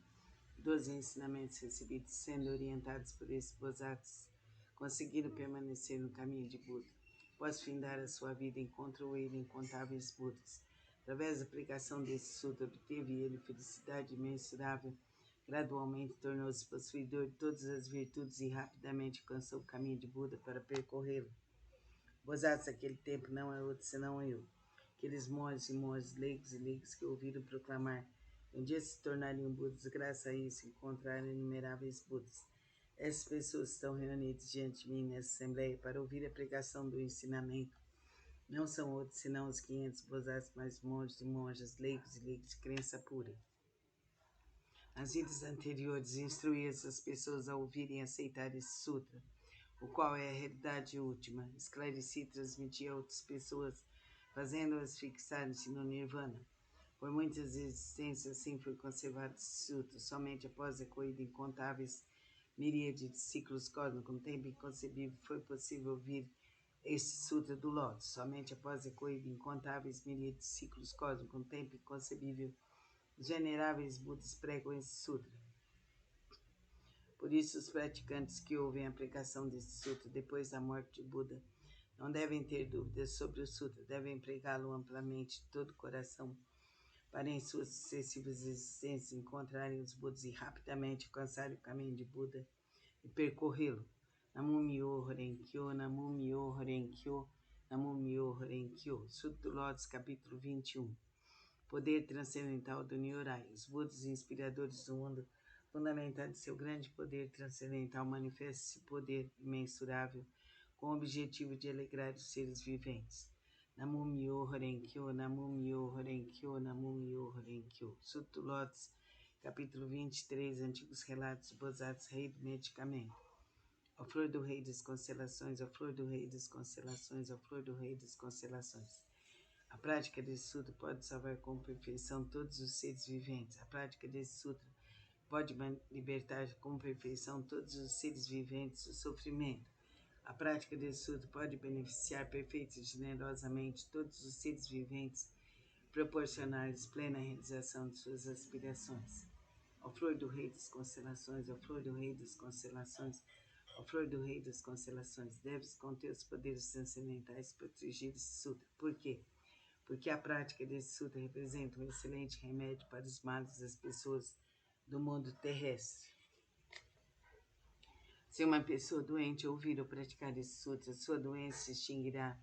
dos ensinamentos recebidos, sendo orientados por esses bodhisattvas, conseguiram permanecer no caminho de Buda. Após findar a sua vida, encontrou ele incontáveis Budas. Através da aplicação desse sutra, obteve ele felicidade imensurável. Gradualmente tornou-se possuidor de todas as virtudes e rapidamente alcançou o caminho de Buda para percorrê-lo. Bodhisattva daquele tempo não é outro senão eu. Aqueles monges e monges, leigos e leigas que ouviram proclamar um dia se tornariam Budas, graças a isso encontraram inumeráveis Budas. Essas pessoas estão reunidas diante de mim nessa assembleia para ouvir a pregação do ensinamento. Não são outros senão os 500 Bodhisattvas, mais monges e monjas, leigos e leigas de crença pura. Nas vidas anteriores, instruí essas pessoas a ouvirem e aceitar esse sutra, o qual é a realidade última. Esclareci e transmiti a outras pessoas, fazendo-as fixarem-se no Nirvana. Por muitas existências, assim foi conservado esse sutra. Somente após a corrida incontáveis miríades de ciclos cósmicos, um tempo inconcebível, foi possível ouvir este sutra do Lótus. Somente após a corrida incontáveis miríades de ciclos cósmicos, um tempo inconcebível, os veneráveis Budas pregam esse sutra. Por isso, os praticantes que ouvem a pregação desse sutra depois da morte de Buda não devem ter dúvidas sobre o sutra, devem pregá-lo amplamente de todo o coração, para em suas sucessivas existências encontrarem os Budas e rapidamente alcançarem o caminho de Buda e percorrê-lo. Namum-myoho Renge-kyo, Namum-myoho Renge-kyo, Namum-myoho Renge-kyo. Sutra do Lótus, capítulo 21. Poder transcendental do Nyorai. Os Budas inspiradores do mundo, fundamentado em seu grande poder transcendental, manifesta esse poder imensurável com o objetivo de alegrar os seres viventes. Namum Myoho Renge Kyo, Namum Myoho Renge Kyo, Namum Myoho Renge Kyo. Sutta Lotus, capítulo 23, Antigos Relatos, Bodhisattva, Rei do Medicamento. A flor do rei das constelações, a flor do rei das constelações, a flor do rei das constelações. A prática desse sutra pode salvar com perfeição todos os seres viventes. A prática desse sutra pode libertar com perfeição todos os seres viventes do sofrimento. A prática desse sutra pode beneficiar perfeita e generosamente todos os seres viventes, proporcionar-lhes plena realização de suas aspirações. A flor do rei das constelações, a flor do rei das constelações, a flor do rei das constelações, deves conter os poderes transcendentais proteger esse sutra. Por quê? Porque a prática desse sutra representa um excelente remédio para os males das pessoas do mundo terrestre. Se uma pessoa doente ouvir ou praticar esse sutra, sua doença se extinguirá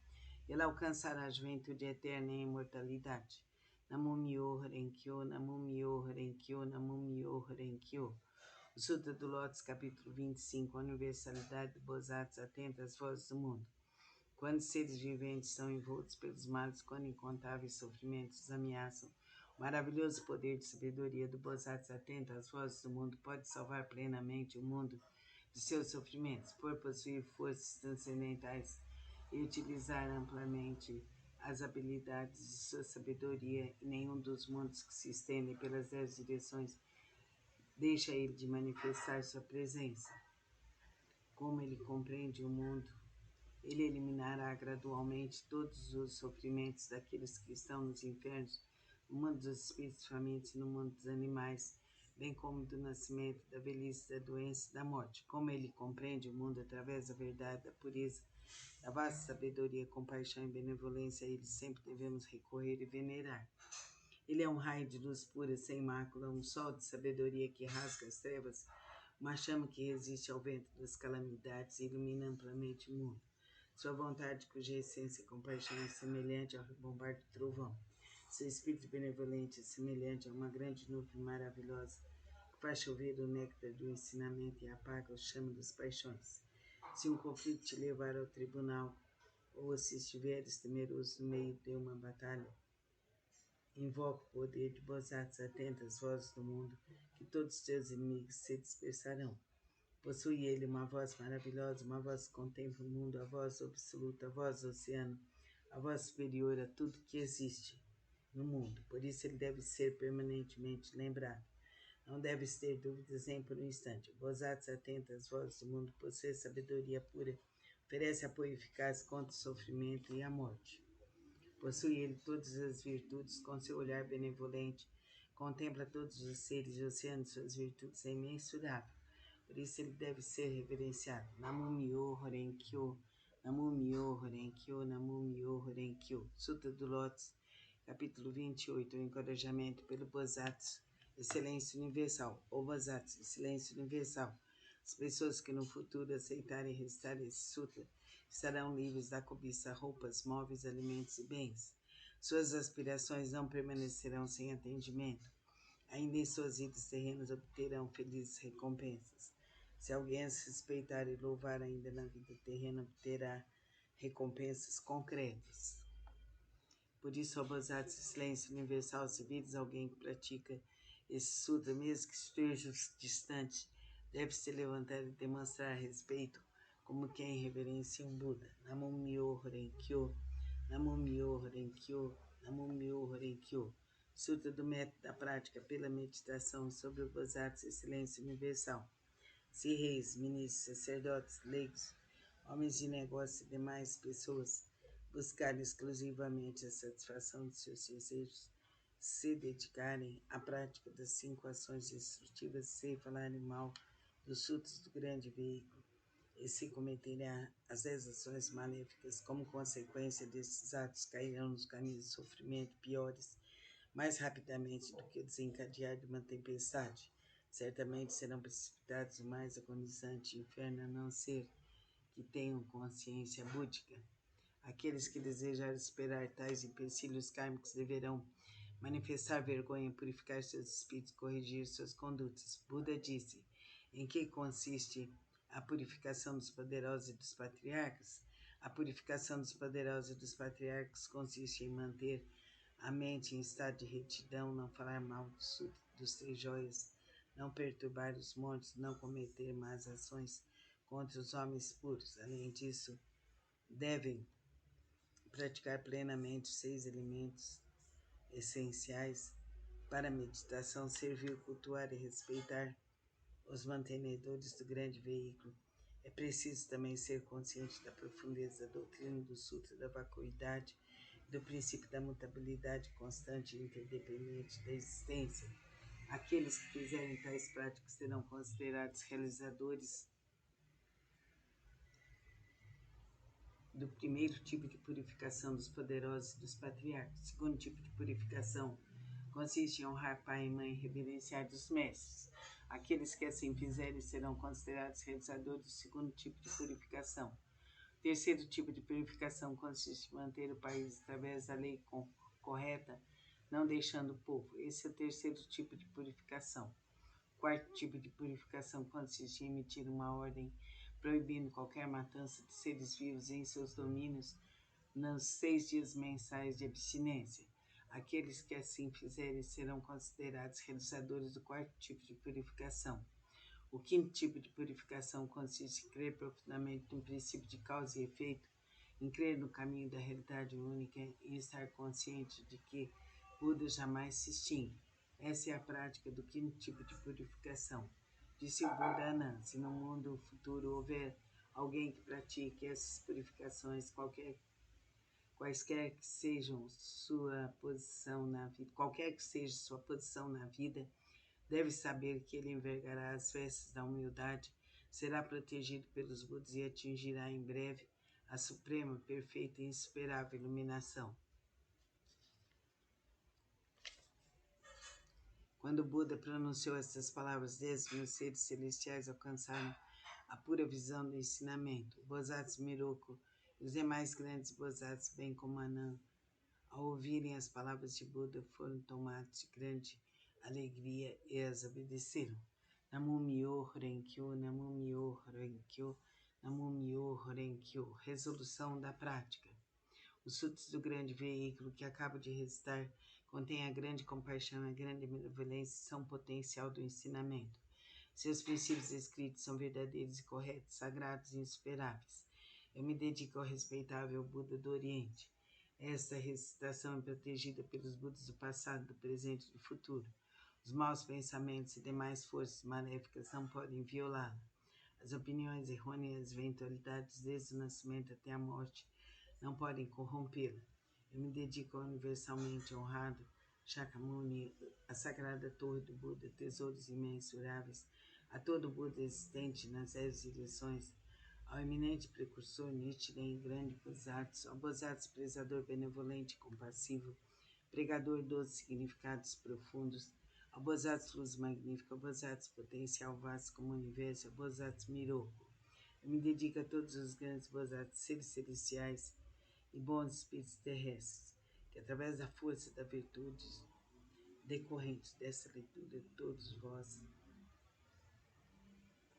e ela alcançará a juventude eterna e a imortalidade. Namum Myoho Renge Kyo, Namum Myoho Renge Kyo, Namum Myoho Renge Kyo. O Sutra do Lótus, capítulo 25, a universalidade do Bodhisattva atenta às vozes do mundo. Quando seres viventes são envoltos pelos males, quando incontáveis sofrimentos os ameaçam, o maravilhoso poder de sabedoria do Bodhisattva atenta às vozes do mundo pode salvar plenamente o mundo de seus sofrimentos, por possuir forças transcendentais e utilizar amplamente as habilidades de sua sabedoria, e nenhum dos mundos que se estendem pelas 10 direções deixa ele de manifestar sua presença. Como ele compreende o mundo, ele eliminará gradualmente todos os sofrimentos daqueles que estão nos infernos, no mundo dos espíritos famintos e no mundo dos animais, bem como do nascimento, da velhice, da doença e da morte. Como ele compreende o mundo através da verdade, da pureza, da vasta sabedoria, compaixão e benevolência, a ele sempre devemos recorrer e venerar. Ele é um raio de luz pura, sem mácula, um sol de sabedoria que rasga as trevas, uma chama que resiste ao vento das calamidades e ilumina amplamente o mundo. Sua vontade, cuja essência e compaixão é semelhante ao rebombar do trovão. Seu espírito benevolente é semelhante a uma grande nuvem maravilhosa que faz chover o néctar do ensinamento e apaga o chama das paixões. Se um conflito te levar ao tribunal, ou se estiveres temeroso no meio de uma batalha, invoca o poder de Bodhisattva, atenta às vozes do mundo, que todos os teus inimigos se dispersarão. Possui ele uma voz maravilhosa, uma voz que contempla o mundo, a voz absoluta, a voz do oceano, a voz superior a tudo que existe no mundo. Por isso ele deve ser permanentemente lembrado. Não deves ter dúvidas nem por um instante. O Bodhisattva atenta às vozes do mundo, possui sabedoria pura, oferece apoio eficaz contra o sofrimento e a morte. Possui ele todas as virtudes, com seu olhar benevolente, contempla todos os seres e oceano de suas virtudes é imensurável. Por isso ele deve ser reverenciado. Namum Myoho Renge Kyo, Namum Myoho Renge Kyo, Namum Myoho Renge Kyo. Sutra do Lótus, capítulo 28, o encorajamento pelo Bodhisattva, excelência universal. O Bodhisattva, excelência universal. As pessoas que no futuro aceitarem recitar esse sutra estarão livres da cobiça, roupas, móveis, alimentos e bens. Suas aspirações não permanecerão sem atendimento. Ainda em suas vidas terrenas obterão felizes recompensas. Se alguém as respeitar e louvar ainda na vida terrena, obterá recompensas concretas. Por isso, ó Bodhisattva, excelência universal, se vires alguém que pratica esse sutra, mesmo que esteja distante, deve se levantar e demonstrar respeito como quem reverencia um Buda. Namum Myoho Renge Kyo, Namum Myoho Renge Kyo, Namum Myoho Renge Kyo. Sutra do método da prática pela meditação sobre o Bodhisattva, excelência universal. Se reis, ministros, sacerdotes, leigos, homens de negócio e demais pessoas buscarem exclusivamente a satisfação de seus desejos, se dedicarem à prática das 5 ações destrutivas sem falarem mal dos sutras do grande veículo, e se cometerem as 10 ações maléficas, como consequência desses atos cairão nos caminhos de sofrimento piores mais rapidamente do que o desencadear de uma tempestade. Certamente serão precipitados o mais agonizante inferno, a não ser que tenham consciência búdica. Aqueles que desejarem superar tais empecilhos kármicos deverão manifestar vergonha, purificar seus espíritos, corrigir suas condutas. Buda disse: em que consiste a purificação dos poderosos e dos patriarcas? A purificação dos poderosos e dos patriarcas consiste em manter a mente em estado de retidão, não falar mal dos três joias, não perturbar os montes, não cometer más ações contra os homens puros. Além disso, devem praticar plenamente os 6 elementos essenciais para a meditação, servir, cultuar e respeitar os mantenedores do grande veículo. É preciso também ser consciente da profundeza da doutrina do Sutra da vacuidade, do princípio da mutabilidade constante e interdependente da existência. Aqueles que fizerem tais práticas serão considerados realizadores do primeiro tipo de purificação dos poderosos e dos patriarcas. O segundo tipo de purificação consiste em honrar pai e mãe e reverenciar os mestres. Aqueles que assim fizerem serão considerados realizadores do segundo tipo de purificação. O terceiro tipo de purificação consiste em manter o país através da lei correta, não deixando o povo. Esse é o terceiro tipo de purificação. O quarto tipo de purificação consiste em emitir uma ordem proibindo qualquer matança de seres vivos em seus domínios nos 6 dias mensais de abstinência. Aqueles que assim fizerem serão considerados realizadores do quarto tipo de purificação. O quinto tipo de purificação consiste em crer profundamente no princípio de causa e efeito, em crer no caminho da realidade única e estar consciente de que Buda jamais se extingue. Essa é a prática do quinto tipo de purificação. Disse o Buda Anand: se no mundo futuro houver alguém que pratique essas purificações, quaisquer que sejam sua posição na vida, qualquer que seja sua posição na vida, deve saber que ele envergará as vestes da humildade, será protegido pelos Budas e atingirá em breve a suprema, perfeita e insuperável iluminação. Quando Buda pronunciou essas palavras, 10.000 seres celestiais alcançaram a pura visão do ensinamento. O Bodhisattva Miroku e os demais grandes Bodhisattvas, bem como Anand, ao ouvirem as palavras de Buda, foram tomados de grande alegria e as obedeceram. Namo Myoho Renkyo, Namo Myoho Renkyo, Namo Myoho Renkyo. Resolução da prática. Os sutras do grande veículo que acabo de recitar contêm a grande compaixão e a grande benevolência e são potencial do ensinamento. Seus princípios escritos são verdadeiros e corretos, sagrados e insuperáveis. Eu me dedico ao respeitável Buda do Oriente. Esta recitação é protegida pelos Budas do passado, do presente e do futuro. Os maus pensamentos e demais forças maléficas não podem violá-la. As opiniões errôneas e as eventualidades desde o nascimento até a morte não podem corrompê-la. Eu me dedico ao universalmente honrado Shakyamuni, a sagrada torre do Buda, tesouros imensuráveis, a todo Buda existente nas 10 direções, ao eminente precursor Nichiren, grande Bodhisattva, ao Bodhisattva prezador benevolente e compassivo, pregador dos significados profundos, ao Bodhisattva luz magnífica, ao Bodhisattva potencial vasto como o universo, ao Bodhisattva Miroku. Eu me dedico a todos os grandes Bodhisattvas, seres celestiais e bons espíritos terrestres, que através da força da virtude decorrente dessa leitura, todos vós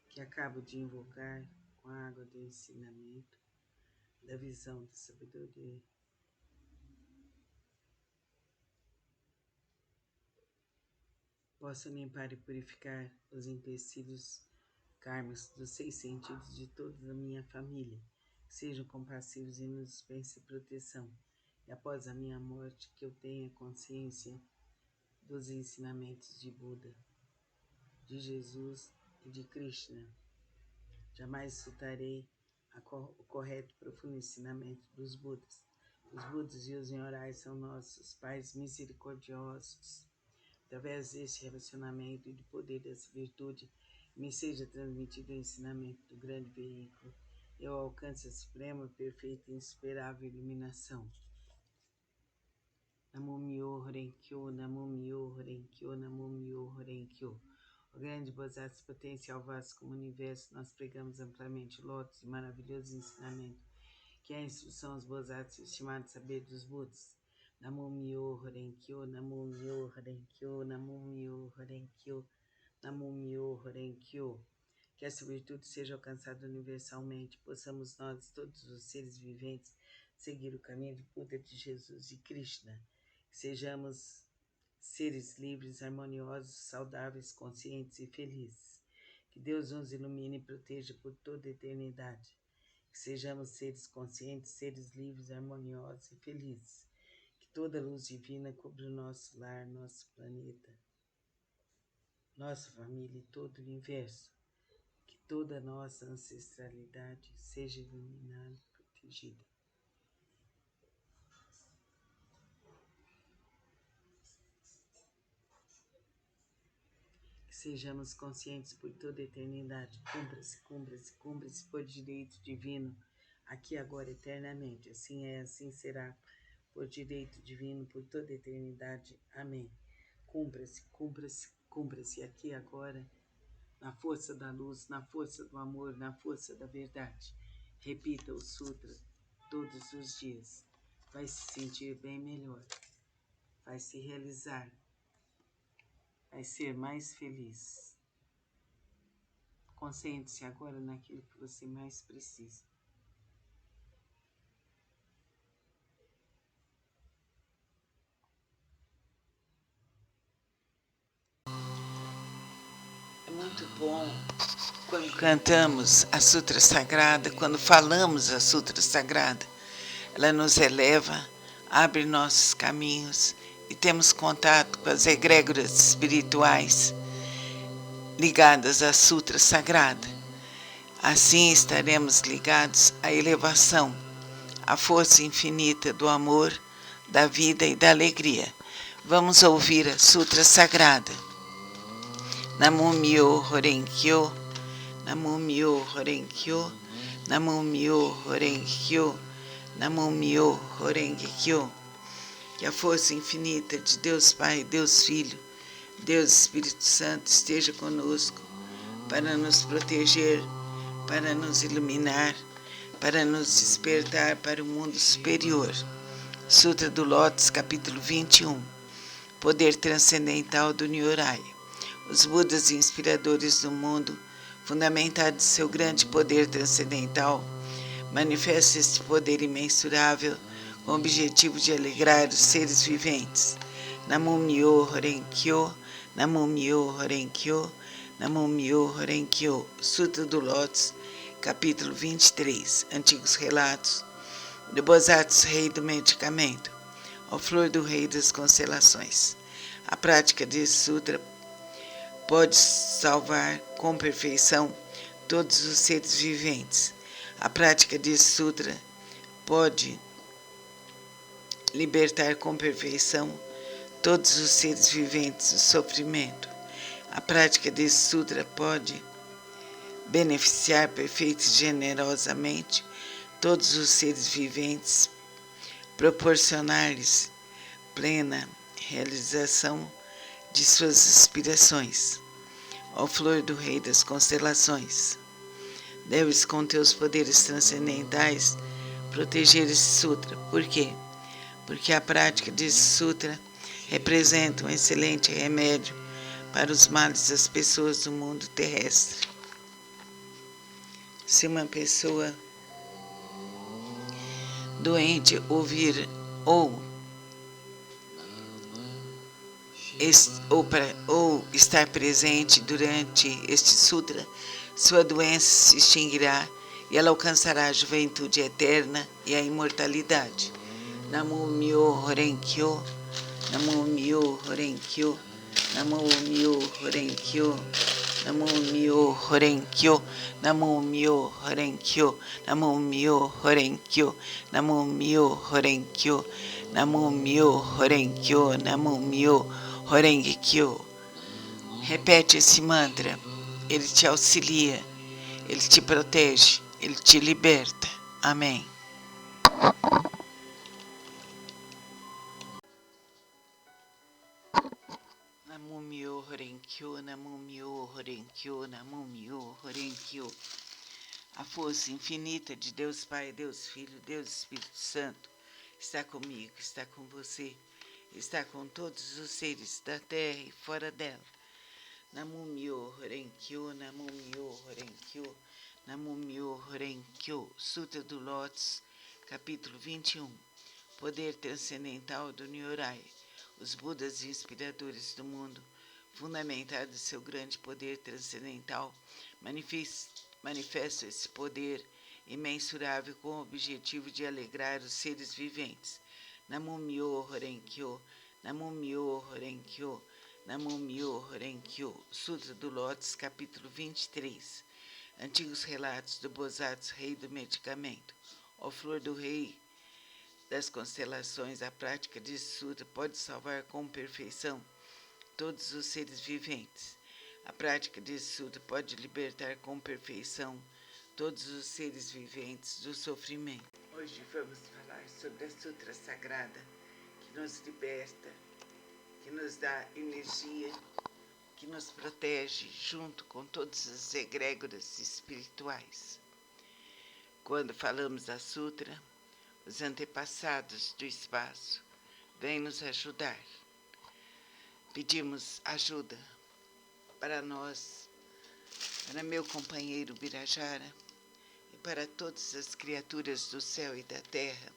que acabo de invocar com a água do ensinamento, da visão, da sabedoria, possam limpar e purificar os empecilhos karmas dos 6 sentidos de toda a minha família, que sejam compassivos e nos dispensem proteção. E após a minha morte, que eu tenha consciência dos ensinamentos de Buda, de Jesus e de Krishna. Jamais soltarei o correto e profundo ensinamento dos Budas. Os Budas e os Nyorais são nossos pais misericordiosos. Através deste relacionamento e do poder dessa virtude, me seja transmitido o ensinamento do grande veículo. Eu alcance a suprema, perfeita e insuperável iluminação. Namo Myoho Renkyo, Namo Myoho Renkyo, Namo Myoho Renkyo. O grande Bodhisattva potencial vasto como o universo, nós pregamos amplamente o lótus e maravilhoso ensinamento, que é a instrução aos Bodhisattvas, estimado saber dos Budas. Namo Myoho Renkyo, Namo Myoho Renkyo, Namo Myoho Renkyo, Namo Myoho Renkyo. que essa virtude seja alcançada universalmente, possamos nós, todos os seres viventes, seguir o caminho do Buda, de Jesus e Krishna, que sejamos seres livres, harmoniosos, saudáveis, conscientes e felizes. Que Deus nos ilumine e proteja por toda a eternidade. Que sejamos seres conscientes, seres livres, harmoniosos e felizes. Que toda a luz divina cubra o nosso lar, nosso planeta, nossa família e todo o universo. Que toda a nossa ancestralidade seja iluminada e protegida. Que sejamos conscientes por toda a eternidade. Cumpra-se, cumpra-se, cumpra-se por direito divino, aqui, agora, eternamente. Assim é, assim será, por direito divino, por toda a eternidade. Amém. Cumpra-se, cumpra-se, cumpra-se, aqui, agora, na força da luz, na força do amor, na força da verdade. Repita o Sutra todos os dias. Vai se sentir bem melhor. Vai se realizar. Vai ser mais feliz. Concentre-se agora naquilo que você mais precisa. É muito bom quando cantamos a Sutra Sagrada, quando falamos a Sutra Sagrada. Ela nos eleva, abre nossos caminhos e temos contato com as egrégoras espirituais ligadas à Sutra Sagrada. Assim estaremos ligados à elevação, à força infinita do amor, da vida e da alegria. Vamos ouvir a Sutra Sagrada. Namo Myo Horenkyo, Namo Myo Horenkyo, Namo Myo Horenkyo, Namo Myo Horenkyo. Que a força infinita de Deus Pai, Deus Filho, Deus Espírito Santo esteja conosco para nos proteger, para nos iluminar, para nos despertar para o mundo superior. Sutra do Lótus, capítulo 21. Poder transcendental do Nyorai. Os Budas inspiradores do mundo, fundamentados em seu grande poder transcendental, manifestam este poder imensurável com o objetivo de alegrar os seres viventes. Namo Myo Horenkyo, Namo Myo Horenkyo, Namo Myo Horenkyo. Sutra do Lótus, capítulo 23. Antigos relatos do Bosatsu, rei do medicamento, ao flor do rei das constelações. A prática desse sutra pode salvar com perfeição todos os seres viventes. A prática desse sutra pode libertar com perfeição todos os seres viventes do sofrimento. A prática desse sutra pode beneficiar perfeita e generosamente todos os seres viventes, proporcionar-lhes plena realização de suas aspirações. Ó flor do rei das constelações, deves com teus poderes transcendentais proteger esse sutra. Por quê? Porque a prática desse sutra representa um excelente remédio para os males das pessoas do mundo terrestre. Se uma pessoa doente ouvir ou estar presente durante este sutra, sua doença se extinguirá e ela alcançará a juventude eterna e a imortalidade. Namo Myo Horenkyo, Namo Myo Horenkyo, Namo Myo Horenkyo, Namo Myo Horenkyo, Namo Myo Horenkyo, Namo Myo Horenkyo, Namo Myo Horenkyo, Namo Myo Horenkyo, Namo Myo Horenkyo. Repete esse mantra, ele te auxilia, ele te protege, ele te liberta. Amém. Namo Myo Horenkyo, Namo Myo Horenkyo, Namo Myo Horenkyo. A força infinita de Deus Pai, Deus Filho, Deus Espírito Santo está comigo, está com você, está com todos os seres da terra e fora dela. Namumyo Horenkyo, Namumyo Horenkyo, Namumyo Horenkyo. Sutra do Lótus, capítulo 21. Poder transcendental do Nyorai. Os Budas inspiradores do mundo, fundamentado em seu grande poder transcendental, manifestam esse poder imensurável com o objetivo de alegrar os seres viventes. Namumyo Horenkyo, Namumyo Horenkyo, Namumyo Horenkyo. Sutra do Lótus, capítulo 23. Antigos relatos do Bosatsu, rei do medicamento. Ó flor do rei das constelações, a prática desse sutra pode salvar com perfeição todos os seres viventes. A prática desse sutra pode libertar com perfeição todos os seres viventes do sofrimento. Hoje vamos falar sobre a sutra sagrada que nos liberta, que nos dá energia, que nos protege junto com todas as egrégoras espirituais. Quando falamos da sutra, os antepassados do espaço vêm nos ajudar. Pedimos ajuda para nós, para meu companheiro Birajara e para todas as criaturas do céu e da terra,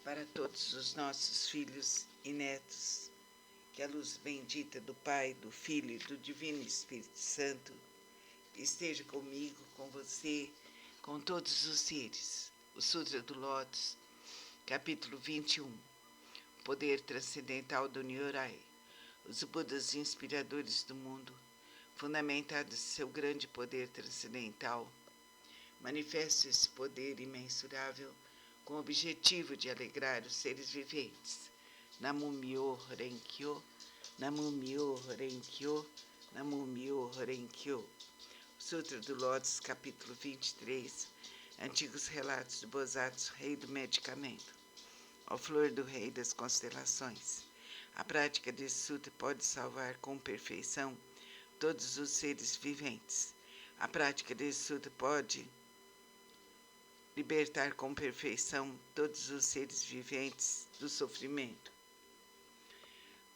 para todos os nossos filhos e netos, que a luz bendita do Pai, do Filho e do Divino Espírito Santo esteja comigo, com você, com todos os seres. O Sutra do Lótus, capítulo 21. Poder transcendental do Nyorai. Os Budas inspiradores do mundo, fundamentados em seu grande poder transcendental, manifestam esse poder imensurável com o objetivo de alegrar os seres viventes. Namumyo Horenkyo, Namumyo Horenkyo, Namumyo Horenkyo. Sutra do Lótus, capítulo 23. Antigos relatos do Bosatsu, rei do medicamento. Ó flor do rei das constelações. A prática desse sutra pode salvar com perfeição todos os seres viventes. A prática desse sutra pode libertar com perfeição todos os seres viventes do sofrimento.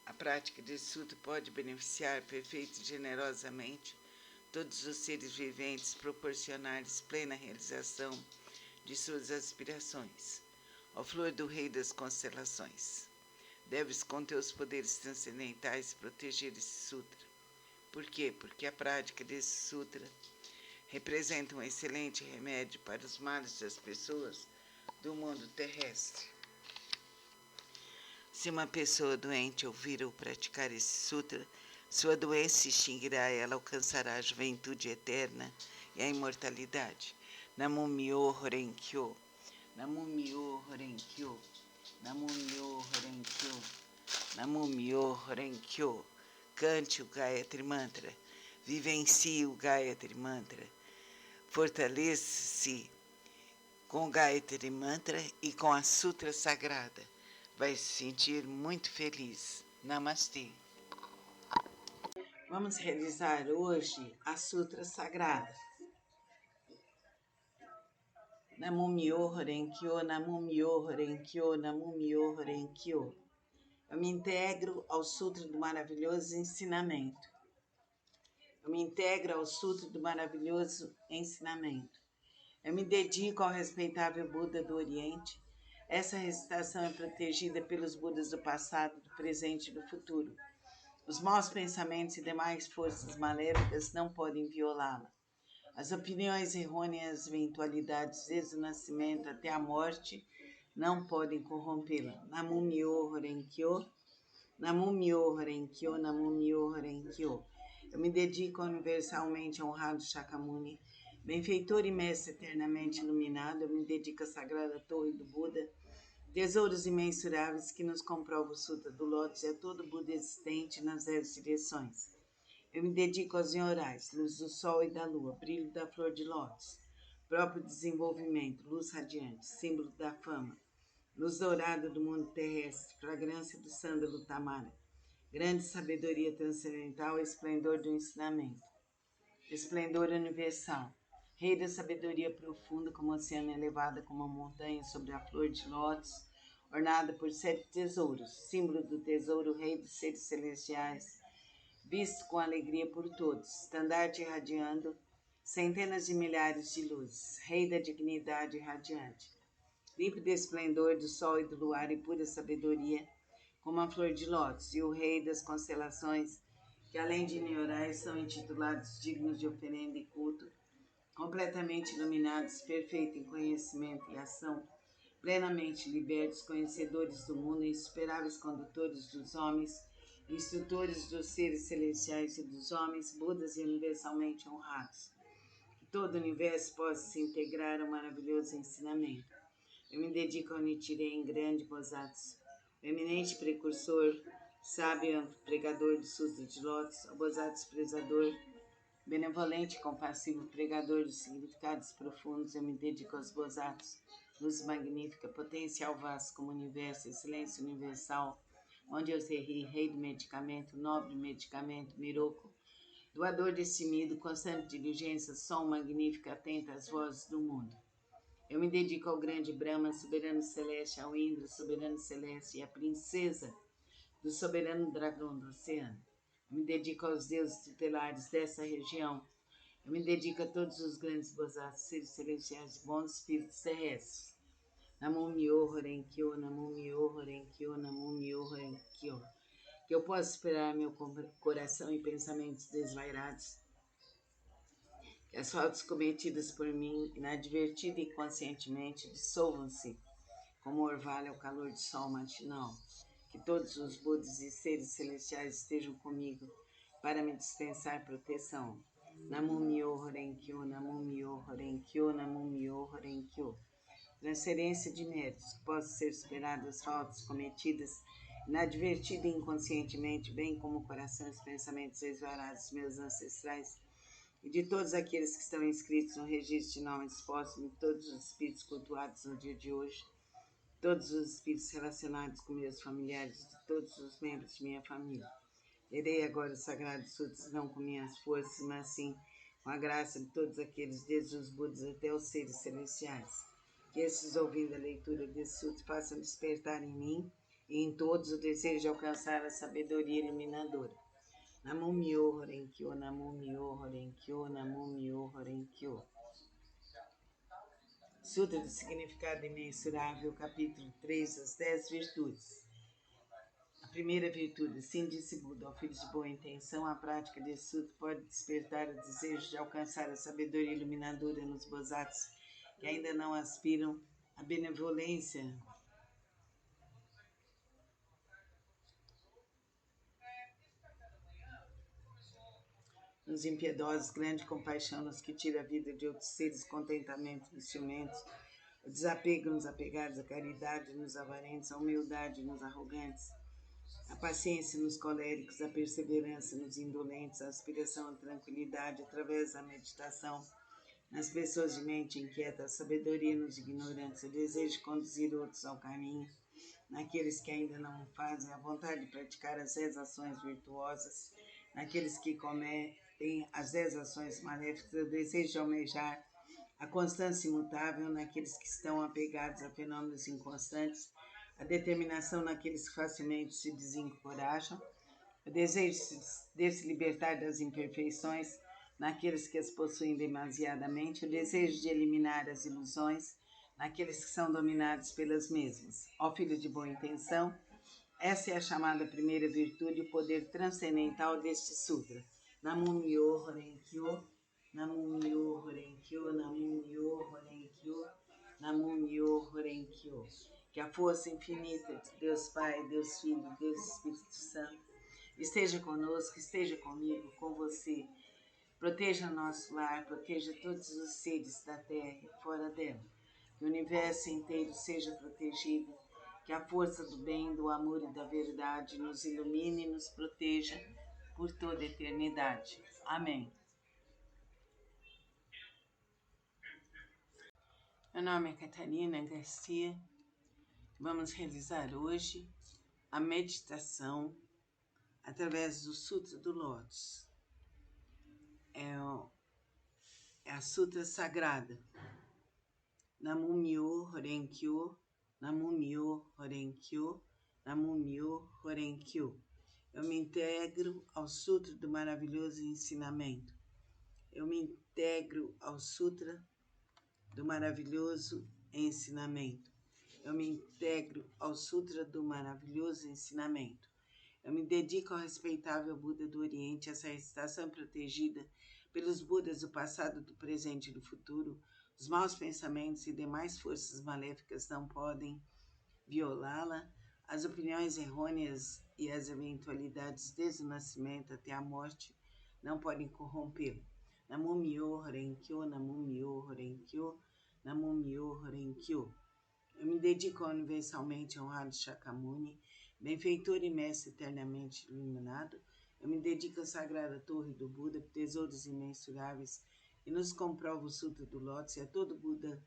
A prática desse sutra pode beneficiar perfeita e generosamente todos os seres viventes, proporcionar-lhes plena realização de suas aspirações. Ó flor do rei das constelações, deves com teus poderes transcendentais proteger esse sutra. Por quê? Porque a prática desse sutra representa um excelente remédio para os males das pessoas do mundo terrestre. Se uma pessoa doente ouvir ou praticar esse sutra, sua doença se extinguirá, ela alcançará a juventude eterna e a imortalidade. Namumyo Horenkyo, Namumyo Horenkyo, Namumyo Horenkyo, Namumyo Horenkyo. Cante o Gayatri Mantra, vivencie o Gayatri Mantra, fortaleça-se com o Gayatri Mantra e com a Sutra Sagrada. Vai se sentir muito feliz. Namastê. Vamos realizar hoje a Sutra Sagrada. Namumyo Horenkyo, Namumyo Horenkyo, Namumyo Horenkyo. Eu me integro ao Sutra do Maravilhoso Ensinamento. Eu me integro ao Sutra do Maravilhoso Ensinamento. Eu me dedico ao respeitável Buda do Oriente. Essa recitação é protegida pelos Budas do passado, do presente e do futuro. Os maus pensamentos e demais forças maléficas não podem violá-la. As opiniões errôneas, eventualidades desde o nascimento até a morte, não podem corrompê-la. Namumyo Horenkyo, Namumyo Horenkyo, Namumyo Horenkyo. Eu me dedico ao universalmente honrado Shakyamuni, benfeitor e mestre eternamente iluminado. Eu me dedico à sagrada torre do Buda, tesouros imensuráveis que nos comprovam o Sutra do Lótus e a todo Buda existente nas 10 direções. Eu me dedico aos Nyorais, luz do sol e da lua, brilho da flor de lótus, próprio desenvolvimento, luz radiante, símbolo da fama, luz dourada do mundo terrestre, fragrância do sândalo tamara, grande sabedoria transcendental, esplendor do ensinamento, esplendor universal, rei da sabedoria profunda, como o oceano elevada como a montanha sobre a flor de lótus, ornada por 7 tesouros, símbolo do tesouro, rei dos seres celestiais, visto com alegria por todos, estandarte irradiando centenas de milhares de luzes, Rei da dignidade radiante, límpido esplendor do sol e do luar e pura sabedoria, como a flor de lótus, e o Rei das constelações, que além de ignorais são intitulados dignos de oferenda e culto, completamente iluminados, perfeito em conhecimento e ação, plenamente libertos, conhecedores do mundo, insuperáveis condutores dos homens, instrutores dos seres celestiais e dos homens, Budas e universalmente honrados. Que todo o universo possa se integrar ao maravilhoso ensinamento. Eu me dedico ao Nichiren grande Bosatsu, o eminente precursor, sábio pregador do Sutra de Lótus, ao Bosatsu prezador, benevolente e compassivo pregador dos significados profundos. Eu me dedico aos Bosatsus, luz magnífica, potencial vasto como universo, excelência universal, onde eu serri, rei do medicamento, nobre medicamento, Miroku, doador destemido, constante diligência, som magnífico, atento às vozes do mundo. Eu me dedico ao grande Brahma, soberano celeste, ao Indra, soberano celeste, e à princesa do soberano dragão do oceano. Eu me dedico aos deuses tutelares dessa região. Eu me dedico a todos os grandes Bosatsus, seres celestiais e bons espíritos terrestres. Namo Myoho Renkyo, Namo Myoho Renkyo, Namo Myoho Renkyo. Que eu possa esperar meu coração e pensamentos desvairados, que as faltas cometidas por mim, inadvertida e conscientemente, dissolvam-se como orvalho ao calor do sol matinal. Que todos os Budas e seres celestiais estejam comigo para me dispensar proteção. Namo Myoho Renkyo, Namo Myoho Renkyo, Namo Myoho Renkyo. Transferência de méritos, que possam ser superadas as faltas cometidas inadvertida e inconscientemente, bem como o coração e os pensamentos desvarados dos meus ancestrais e de todos aqueles que estão inscritos no registro de nomes póstumos, de todos os espíritos cultuados no dia de hoje, todos os espíritos relacionados com meus familiares, de todos os membros de minha família. Lerei agora os sagrados sutras, não com minhas forças, mas sim com a graça de todos aqueles, desde os Budas até os seres celestiais. Que esses, ouvindo a leitura desse sutra, façam despertar em mim e em todos o desejo de alcançar a sabedoria iluminadora. Namo Myoho Renkyo, Namo Myoho Renkyo, Namo Myoho Renkyo. Sutra do Significado Imensurável, capítulo 3, as 10 virtudes. A primeira virtude, sim, disse Buda, ao filho de boa intenção, a prática desse sutra pode despertar o desejo de alcançar a sabedoria iluminadora nos Bosatsus que ainda não aspiram à benevolência. Nos impiedosos, grande compaixão nos que tira a vida de outros seres, contentamento nos ciumentos, o desapego nos apegados, a caridade nos avarentos, a humildade nos arrogantes, a paciência nos coléricos, a perseverança nos indolentes, a aspiração à tranquilidade através da meditação nas pessoas de mente inquieta, a sabedoria nos ignorantes, o desejo de conduzir outros ao caminho, naqueles que ainda não o fazem, a vontade de praticar as 10 ações virtuosas, naqueles que cometem as 10 ações maléficas, o desejo de almejar a constância imutável naqueles que estão apegados a fenômenos inconstantes, a determinação naqueles que facilmente se desencorajam, o desejo de se libertar das imperfeições naqueles que as possuem demasiadamente, o desejo de eliminar as ilusões naqueles que são dominados pelas mesmas. Ó filho de boa intenção, essa é a chamada primeira virtude, o poder transcendental deste sutra. Namo Myoho Renkyo, Namo Myoho Renkyo, Namo Myoho Renkyo, Namo Myoho Renkyo. Que a força infinita de Deus Pai, Deus Filho, Deus Espírito Santo esteja conosco, esteja comigo, com você. Proteja nosso lar, proteja todos os seres da terra e fora dela. Que o universo inteiro seja protegido. Que a força do bem, do amor e da verdade nos ilumine e nos proteja por toda a eternidade. Amém. Meu nome é Catarina Garcia. Vamos realizar hoje a meditação através do Sutra do Lótus. É a Sutra Sagrada. Namo Myoho Renkyo, Namo Myoho Renkyo, Namo Myoho Renkyo. Eu me integro ao Sutra do maravilhoso ensinamento. Eu me integro ao Sutra do maravilhoso ensinamento. Eu me integro ao Sutra do maravilhoso ensinamento. Eu me dedico ao respeitável Buda do Oriente, essa estação protegida pelos Budas do passado, do presente e do futuro. Os maus pensamentos e demais forças maléficas não podem violá-la. As opiniões errôneas e as eventualidades desde o nascimento até a morte não podem corrompê-la. Namo Myoho Renge-kyo, Namo Myoho Renge-kyo, Namo Myoho Renge-kyo. Eu me dedico ao universalmente honrado Shakyamuni, benfeitor e mestre eternamente iluminado. Eu me dedico à sagrada torre do Buda, tesouros imensuráveis, e nos comprova o Sutra do Lótus e a todo Buda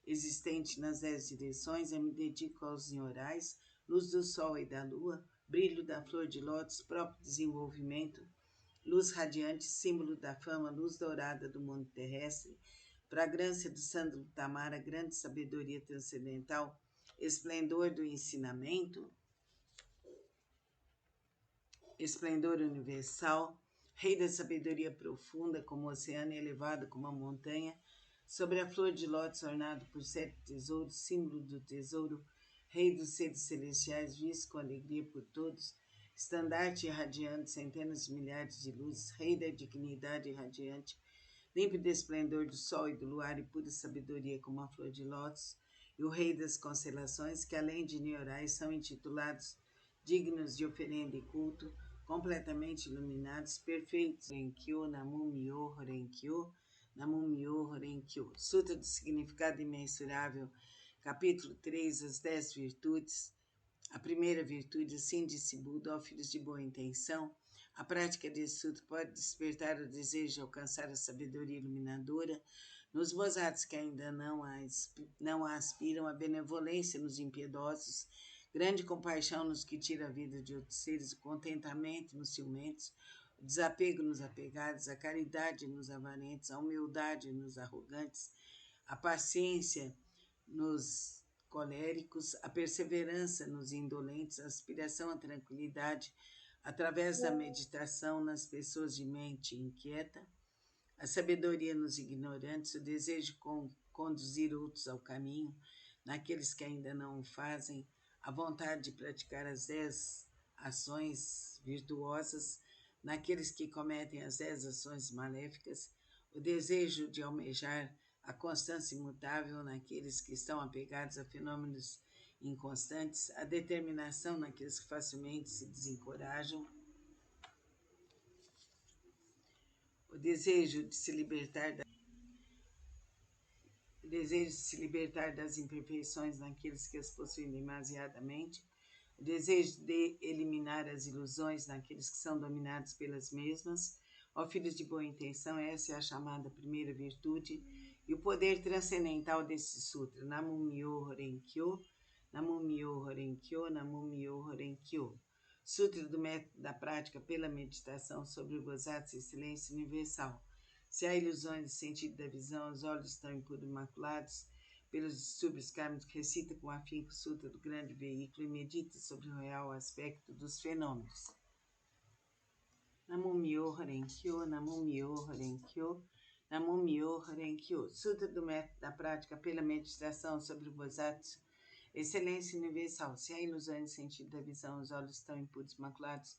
existente nas 10 direções. Eu me dedico aos nhorais, luz do sol e da lua, brilho da flor de lótus, próprio desenvolvimento, luz radiante, símbolo da fama, luz dourada do mundo terrestre, fragrância do sândalo tamara, grande sabedoria transcendental, esplendor do ensinamento, esplendor universal, rei da sabedoria profunda, como o oceano e elevado como a montanha, sobre a flor de lótus ornado por 7 tesouros, símbolo do tesouro, rei dos seres celestiais, visto com alegria por todos, estandarte irradiante, centenas de milhares de luzes, rei da dignidade irradiante, límpido esplendor do sol e do luar e pura sabedoria como a flor de lótus, e o rei das constelações, que além de niorais são intitulados dignos de oferenda e culto, completamente iluminados, perfeitos. Renkyo, Namo Myoho Renkyo, Namo Myoho Renkyo. Sutra do Significado Imensurável, capítulo 3, as 10 virtudes. A primeira virtude, assim disse Buda, ó filhos de boa intenção, a prática desse sutra pode despertar o desejo de alcançar a sabedoria iluminadora nos bozados que ainda não a aspiram, a benevolência nos impiedosos, grande compaixão nos que tira a vida de outros seres, o contentamento nos ciumentos, o desapego nos apegados, a caridade nos avarentos, a humildade nos arrogantes, a paciência nos coléricos, a perseverança nos indolentes, a aspiração à tranquilidade através da meditação nas pessoas de mente inquieta, a sabedoria nos ignorantes, o desejo de conduzir outros ao caminho, naqueles que ainda não o fazem, a vontade de praticar as 10 ações virtuosas, naqueles que cometem as 10 ações maléficas, o desejo de almejar a constância imutável naqueles que estão apegados a fenômenos inconstantes, a determinação naqueles que facilmente se desencorajam, o desejo de se libertar das imperfeições naqueles que as possuem demasiadamente, o desejo de eliminar as ilusões naqueles que são dominados pelas mesmas. Ó filhos de boa intenção, essa é a chamada primeira virtude e o poder transcendental desse sutra. Namo Myoho Renge-kyo, Namo Myoho Renge-kyo, Namo Myoho Renge-kyo. Sutra do método da prática pela meditação sobre o gozado e silêncio universal. Se há ilusões no sentido da visão, os olhos estão impuros imaculados pelos distúrbios kármicos, recita com afinco o sutra do grande veículo e medita sobre o real aspecto dos fenômenos. Namo Myoho Renge-kyo, Namo Myoho Renge-kyo, Namo Myoho Renge-kyo. Sutra do método da prática pela meditação sobre o Bosatsu, excelência universal. Se há ilusões no sentido da visão, os olhos estão impuros maculados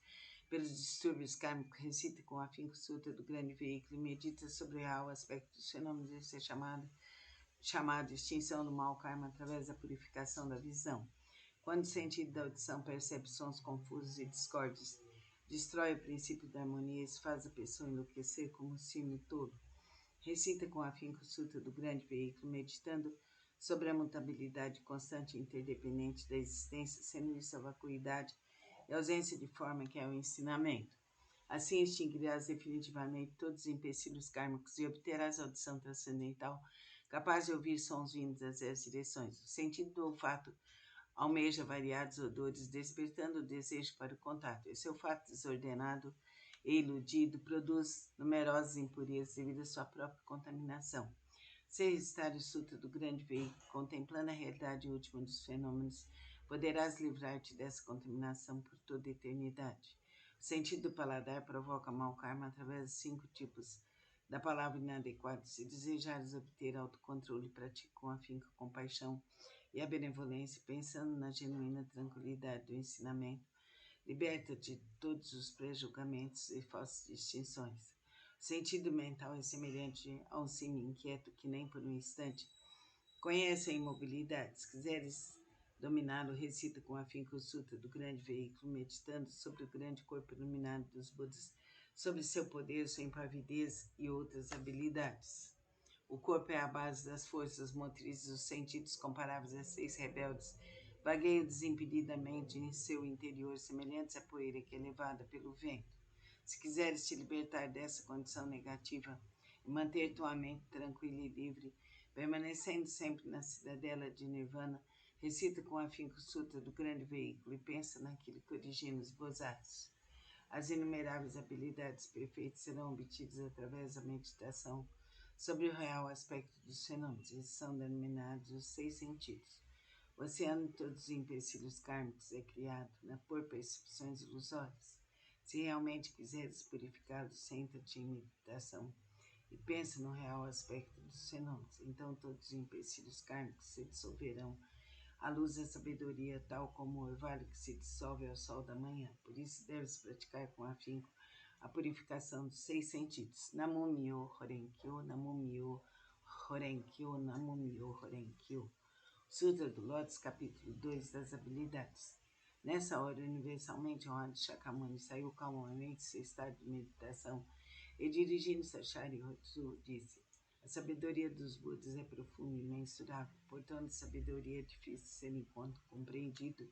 pelos distúrbios kármicos, recita com afinco o sutra do grande veículo e medita sobre o real aspecto dos fenômenos. Isso é chamado extinção do mau karma através da purificação da visão. Quando o sentido da audição percebe sons confusos e discordes, destrói o princípio da harmonia e faz a pessoa enlouquecer como um sino tolo. Recita com afinco o sutra do grande veículo, meditando sobre a mutabilidade constante e interdependente da existência, sendo isso a vacuidade e a ausência de forma que é o ensinamento. Assim extinguirás definitivamente todos os empecilhos kármicos e obterás a audição transcendental, capaz de ouvir sons vindos das 10 direções. O sentido do olfato almeja variados odores, despertando o desejo para o contato. Esse olfato desordenado e iludido produz numerosas impurezas devido à sua própria contaminação. Se recitar o Sutra do Grande Veículo, contemplando a realidade última dos fenômenos, poderás livrar-te dessa contaminação por toda a eternidade. O sentido do paladar provoca mau karma através de 5 tipos da palavra inadequada. Se desejares obter autocontrole, pratique com afinco a compaixão e a benevolência, pensando na genuína tranquilidade do ensinamento. Liberta-te de todos os pré-julgamentos e falsas distinções. O sentido mental é semelhante a um cimo inquieto que nem por um instante conhece a imobilidade. Se quiseres dominá-lo, recita com afinco o Sutra do grande veículo, meditando sobre o grande corpo iluminado dos Budas, sobre seu poder, sua impavidez e outras habilidades. O corpo é a base das forças motrizes, os sentidos comparáveis a 6 rebeldes vagueiam desimpedidamente em seu interior, semelhantes à poeira que é levada pelo vento. Se quiseres te libertar dessa condição negativa e manter tua mente tranquila e livre, permanecendo sempre na cidadela de Nirvana, recita com afinco o Sutra do grande veículo e pensa naquilo que origina os Bodhisattvas. As inumeráveis habilidades perfeitas serão obtidas através da meditação sobre o real aspecto dos fenômenos. Esses são denominados os 6 sentidos. O oceano de todos os empecilhos kármicos é criado por percepções ilusórias. Se realmente quiseres purificá-los, senta-te em meditação e pensa no real aspecto dos fenômenos. Então todos os empecilhos kármicos se dissolverão à luz da sabedoria, tal como o orvalho que se dissolve ao sol da manhã. Por isso deves praticar com afinco a purificação dos 6 sentidos. Namo Myo Horenkyo, Namo Myo Horenkyo, Namo Myo Horenkyo. Sutra do Lótus, capítulo 2 das habilidades. Nessa hora, universalmente honrado Shakyamuni saiu calmamente de seu estado de meditação e, dirigindo-se a Sharihatsu, disse: a sabedoria dos Budas é profunda e imensurável, portanto, sabedoria é difícil de ser compreendido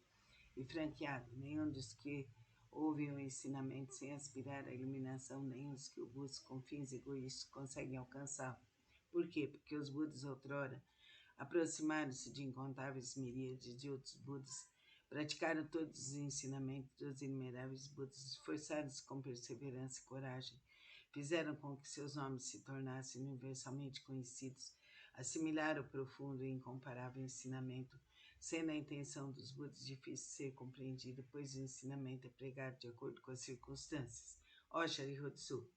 e franqueado. Nenhum dos que ouvem o ensinamento sem aspirar à iluminação, nem os que o buscam com fins egoístas conseguem alcançá-lo. Por quê? Porque os Budas outrora aproximaram-se de incontáveis miríades de outros Budas, praticaram todos os ensinamentos dos inumeráveis Budas, esforçaram-se com perseverança e coragem, fizeram com que seus nomes se tornassem universalmente conhecidos, assimilaram o profundo e incomparável ensinamento, sendo a intenção dos Budas difícil de ser compreendida, pois o ensinamento é pregado de acordo com as circunstâncias. Ó Sharihatsu,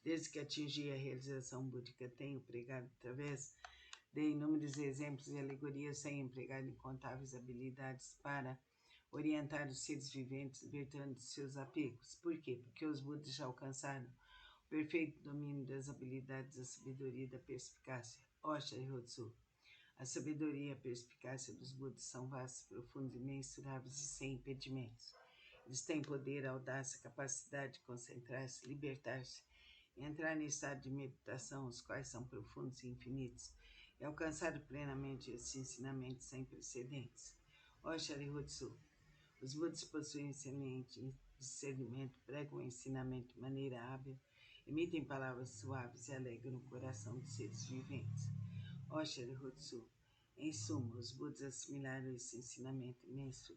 desde que atingi a realização búdica, tenho pregado através de inúmeros exemplos e alegorias, sem empregar incontáveis habilidades para orientar os seres viventes, libertando de seus apegos. Por quê? Porque os Budas já alcançaram o perfeito domínio das habilidades da sabedoria e da perspicácia. Ó Sharihatsu, a sabedoria e a perspicácia dos Budas são vastos, profundos, imensuráveis e sem impedimentos. Eles têm poder, audácia, capacidade de concentrar-se, libertar-se e entrar em estado de meditação, os quais são profundos e infinitos, e alcançar plenamente esse ensinamento sem precedentes. Ó Sharihatsu, os Budas possuem excelente discernimento, pregam o ensinamento de maneira hábil, emitem palavras suaves e alegram o coração dos seres viventes. Ó Sharihatsu, em suma, os Budas assimilaram esse ensinamento imenso